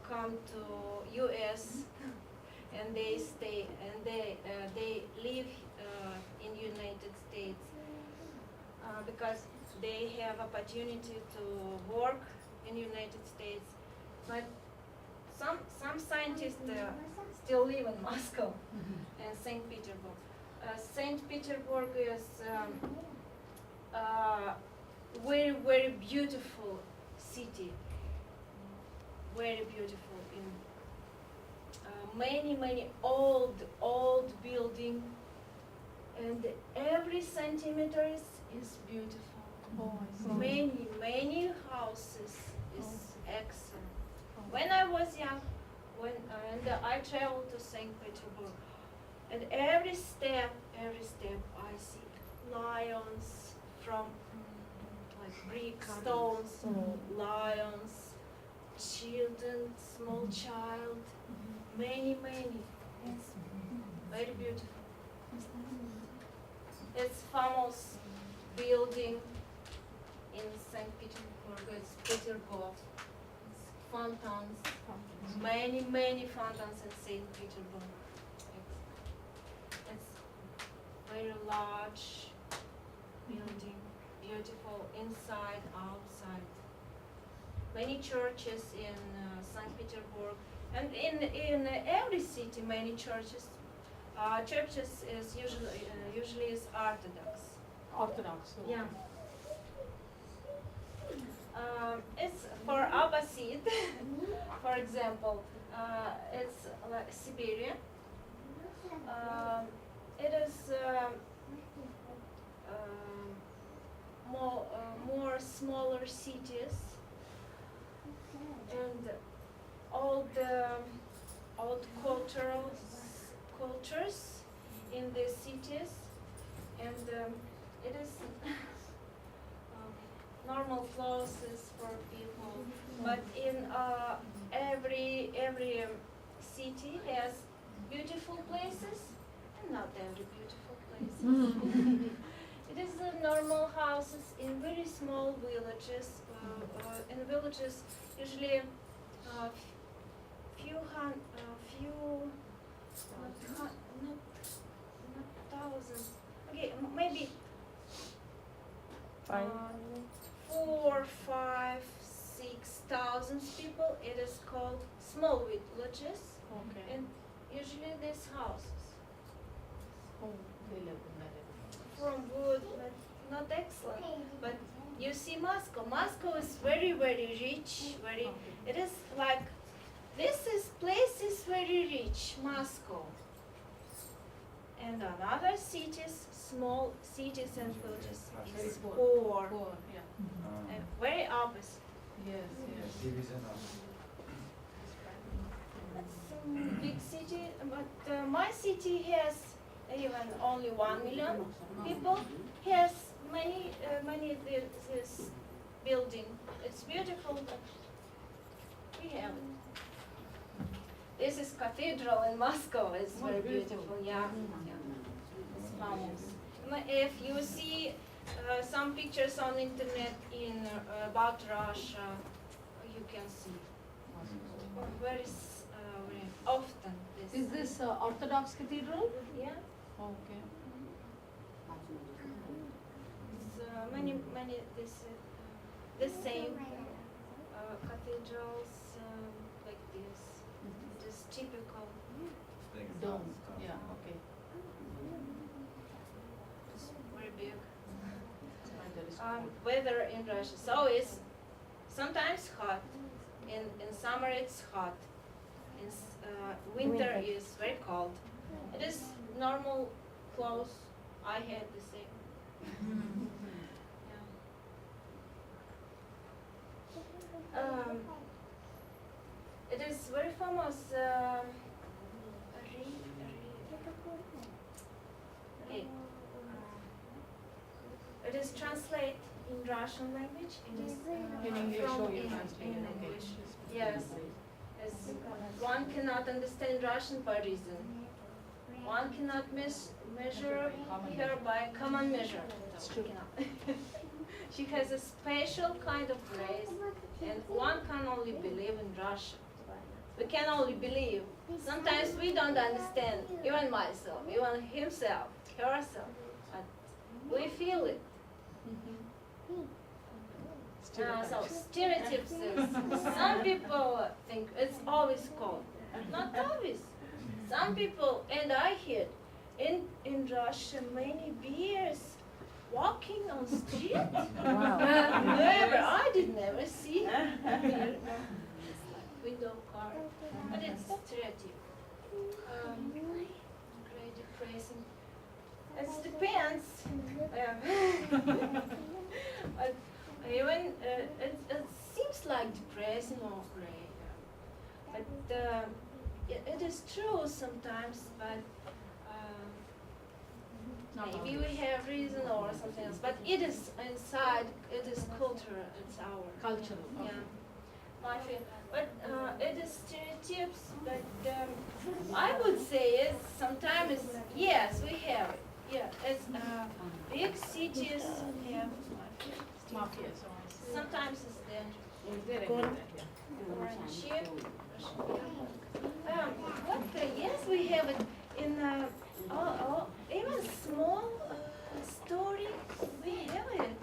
come to U.S. and they stay and they live in United States because they have opportunity to work in United States. But some scientists still live in Moscow and St. Petersburg. St. Petersburg is very, very beautiful city. Very beautiful. In many old building, and every centimeter is beautiful. Many houses is excellent. When I was young, and I traveled to St. Petersburg, and every step I see lions from like brick stones, lions, children, small child, many. It's very beautiful. It's famous building in St. Petersburg. It's Petergov. It's fountains. Many fountains in St. Petersburg. It's very large building, beautiful inside, outside. Many churches in St. Petersburg, and in every city, many churches. Churches is usually is Orthodox. Orthodox. Yeah. It's for Abbasid, for example, it's like Siberia. It is more smaller cities, and all the old cultures in these cities, and it is normal clothes for people, but in every city has beautiful places and not every beautiful places. It is normal houses in very small villages. In villages, usually not thousands. Okay, maybe 4, 5, 6,000 people. It is called small villages. Okay. And usually these houses Oh, they live in that area. from wood, but not excellent. But you see Moscow. Moscow is very rich. It is like place is very rich. Moscow. And another cities, small cities and villages is poor. Yeah. Very opposite. Yes. It's big city, but my city has even only 1 million people. Has many this building. It's beautiful, but we have it. This is cathedral in Moscow. It's very beautiful. Yeah. It's famous. If you see some pictures on internet about Russia, you can see very often. Is this Orthodox cathedral? Yeah. Okay. It's many the same cathedrals like this. Just typical Dome. Yeah. Okay. it's very big. There is Weather in Russia, so it's sometimes hot. In summer it's hot. In winter is very cold. It is normal clothes. I had the same. It is very famous. Okay. It is translate in Russian language. It is In English, from or you in translate it? Okay. English. Yes. As one cannot understand Russian by reason. One cannot measure her by common measure. She cannot. She has a special kind of grace, and one can only believe in Russia. We can only believe. Sometimes we don't understand, even myself, even himself, herself, but we feel it. So stereotypes is some people think it's always cold. Not always. Some people, and I hear in Russia many bears walking on street. Never, I did never see bear window car, but it's stereotype. Very depressing. It depends. But even it seems like depressing or gray. But it is true sometimes, but maybe we have reason or something else. But it is inside, it is culture, it's our Cultural. yeah. My feel. But it is stereotypes, but I would say is sometimes yes, we have it. Yeah, it's big cities have Mafia. sometimes it's dangerous. They regulate that, Or cheap. Yes, we have it in even small story. We have it.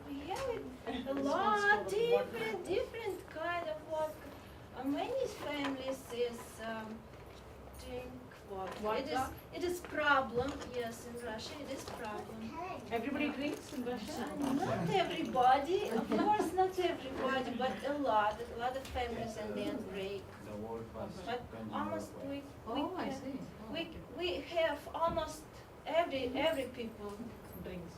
We have it a lot different kind of work. Many families is drink water. It is problem. Yes, in Russia it is problem. Everybody drinks in Russia? Not everybody, of course not everybody, but a lot of families and then break. But almost we have almost every people drinks.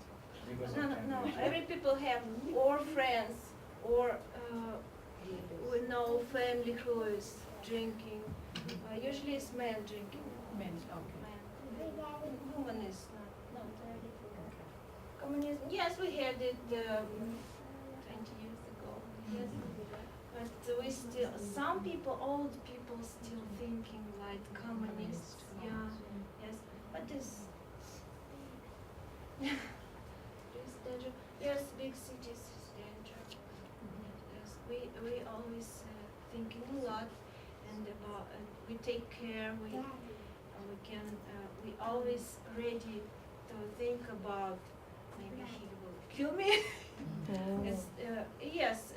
No, every people have or friends or we know family who is drinking. Usually it's men drinking. Men, okay. Woman is not. Communism. Yes, we had it 20 years ago. Yes. But we still, some people, old people still thinking like communists. Yeah, yes. But this, this danger. Yes, big cities is danger. Yes, we always thinking a lot and about we take care. We can we always ready to think about maybe he will kill me. It's, yes,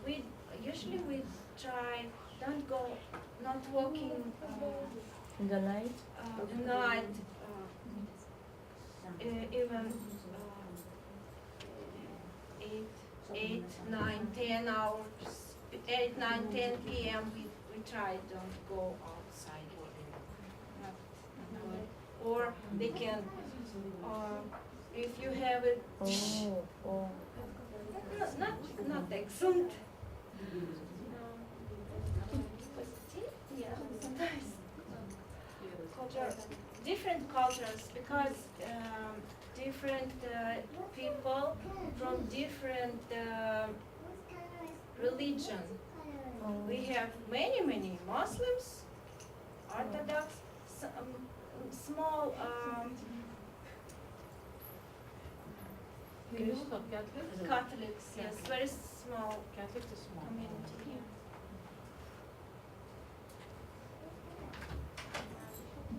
we usually we try don't go not walking in the night. Night even 8, 9, 10 hours 8, 9, 10 p.m. we try don't go outside. Or they can, if you have it, not excellent. Yeah, sometimes different cultures because different people from different religion. We have many Muslims, Orthodox, small Catholics, yes, very small Catholics are small community. Yeah.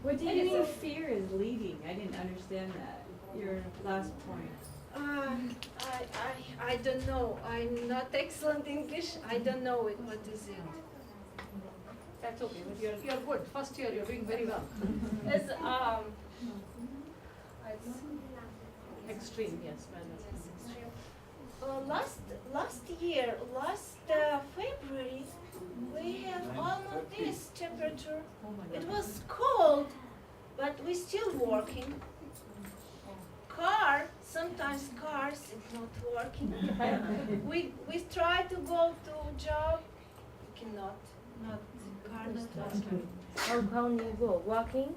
What do you mean fear is leading? I didn't understand that. Your last point. I don't know. I'm not excellent English. I don't know it. What is it? That's okay, but you're good. First year, you're doing very well. It's Extreme, yes. Last year, February, we have almost this temperature. It was cold, but we still working. Sometimes cars is not working. we try to go to job, we cannot. Car not working. How come you go? Walking?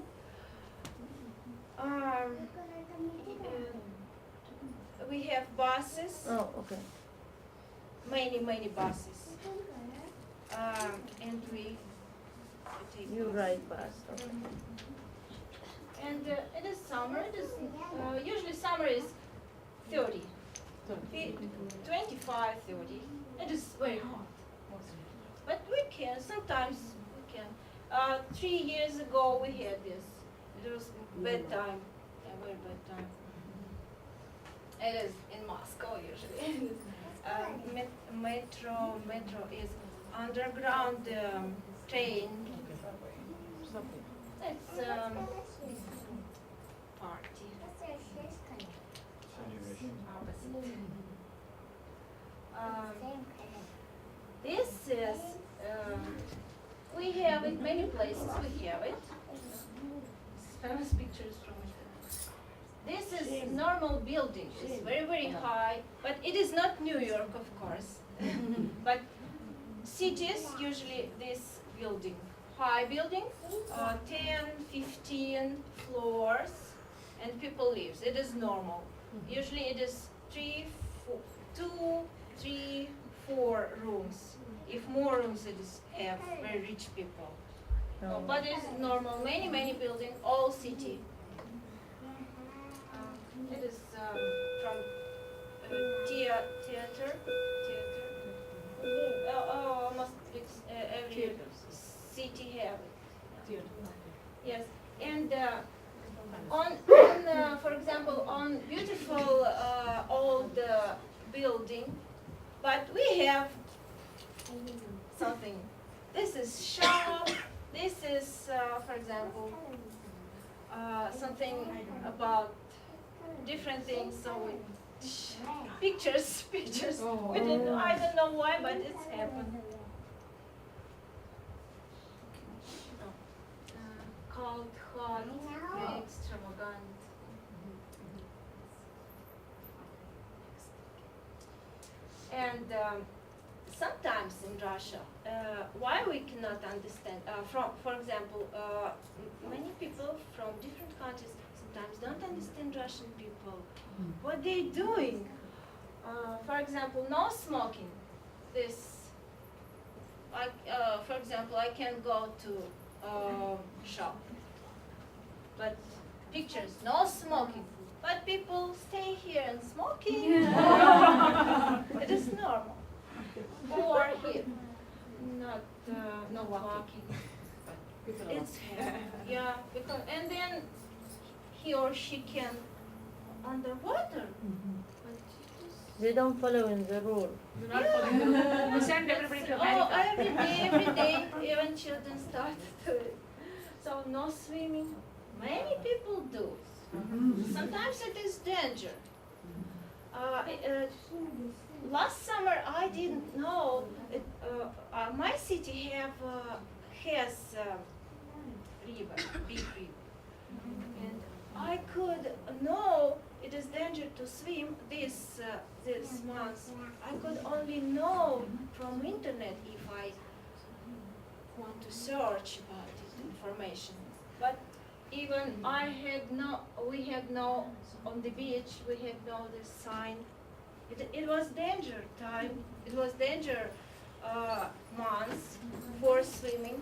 We have buses. Oh, okay. Many buses. And we take You bus. ride bus. Okay. And it is summer. It is usually summer is 30, 25, 30. It is very hot. But we can sometimes we can. 3 years ago we had this. It was bad time. Yeah, very bad time. It is in Moscow usually. Metro is underground train. It's party. This is, we have it many places, we have it. Famous pictures from it. This is normal building, it's very, very high, but it is not New York, of course. But cities, usually this building, high building, 10, 15 floors, and people live. It is normal. Usually it is 2, 3, 4 rooms. If more rooms, it is have very rich people. But it's normal. Many, many buildings, all city. It is from theater. Almost every city have it. Yes, and on for example, on beautiful old building, but we have something. This is shop. This is, for example, something about different things. So pictures. We didn't know, I don't know why, but it's happened. Cold, hot, extravagant. And sometimes in Russia, why we cannot understand, for example, many people from different countries sometimes don't understand Russian people. What they doing? For example, no smoking. This, for example, I can go to shop, but pictures, no smoking. But people stay here and smoking. It is normal. Or here, not no walking. It's yeah, because and then he or she can underwater. They don't follow in the rule. We send everybody to America. Every day, even children start to it. So no swimming. Many people do. Sometimes it is danger. Last summer I didn't know. My city has river, big river, and I could know it is danger to swim this month. I could only know from internet if I want to search about this information. But even we had no on the beach. We had no this sign. It was danger time. It was danger months for swimming,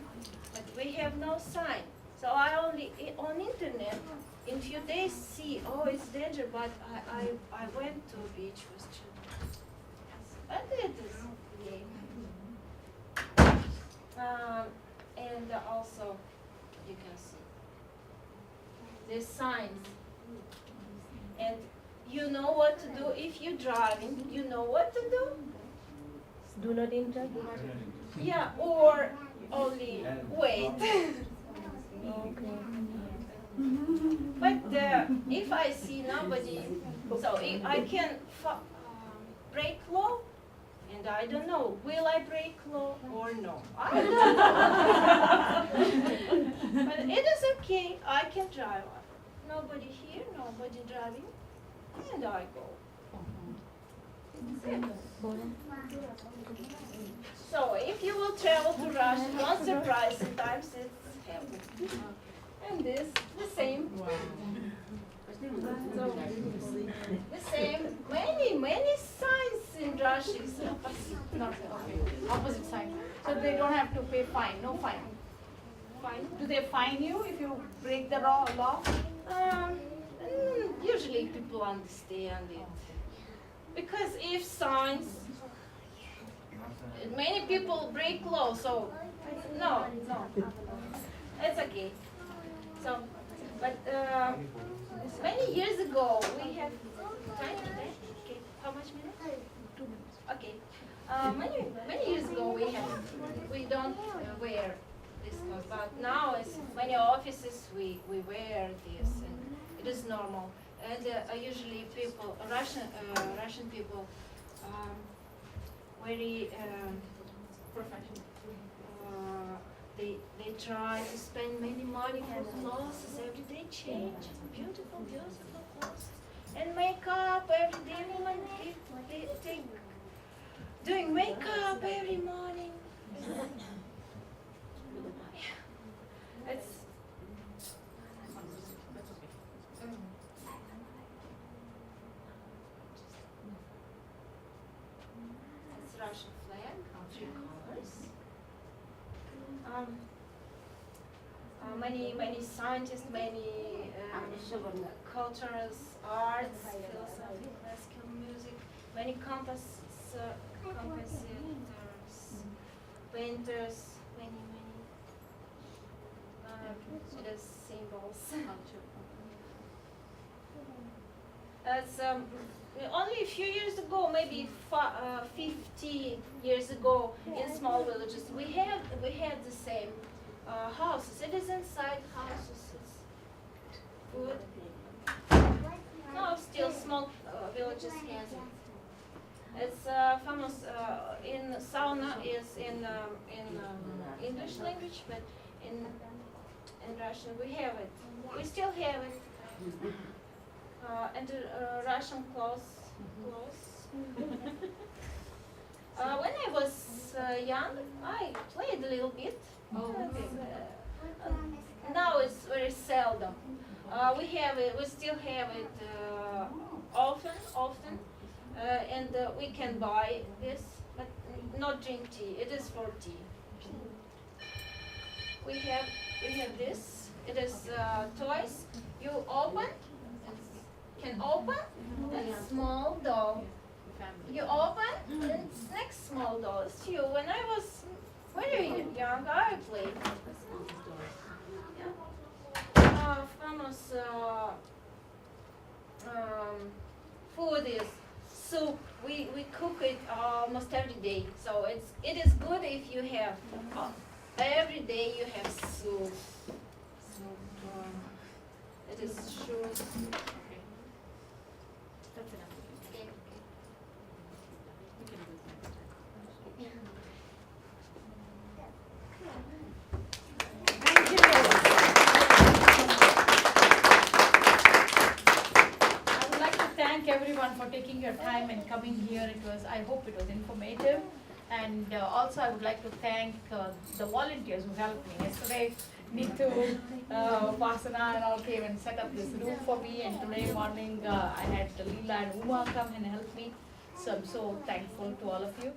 but we have no sign. So I only on internet in few days see, oh, it's danger, but I went to beach with children. But it is and also you can see the signs, and you know what to do if you're driving. You know what to do. Do not enter. Yeah, or only wait. But if I see nobody, so if I can break law, and I don't know, will I break law or no? I don't know. But it is okay, I can drive. Nobody here, nobody driving, and I go. So if you will travel to Russia, don't surprise, sometimes it happens. And this, the same. So, the same, many signs in Russia is opposite. Not okay. Opposite sign. So they don't have to pay fine, no fine. Fine. Do they fine you if you break the law? Usually people understand it. Because if signs, many people break law, so no, it's okay. So, but many years ago we have time today? Okay. How much minutes? 2 minutes. Okay. Many years ago we don't wear this clothes, but now in many offices we wear this, and it is normal. And usually people, Russian people, very professional. They try to spend many money for clothes every day, change beautiful clothes, and makeup every day. Women they doing makeup every morning. It's Russian flag, 3 colors. Many scientists, many cultures, arts, philosophy, classical music, many compositors, painters, many it is symbols. It's only a few years ago, maybe 50 years ago, in small villages, we had the same houses. It is inside houses. It's good. No, still small villages has it. It's famous in sauna is in English language, but in Russian we have it. We still have it. And Russian clothes. When I was young, I played a little bit. Now it's very seldom. We have it. We still have it often, and we can buy this, but not drink tea. It is for tea. We have this. It is toys. You open. Can open a small doll. You open and next small doll. It's you. When I was very young, I played. Famous food is soup. We cook it almost every day. So it is good if you have every day you have soup. It is sure. That's enough. Okay. Thank you. I would like to thank everyone for taking your time and coming here. I hope it was informative. And also I would like to thank the volunteers who helped me. Yesterday, Nitu, Vasana and all came and set up this room for me, and today morning I had Leela and Uma come and help me. So I'm so thankful to all of you.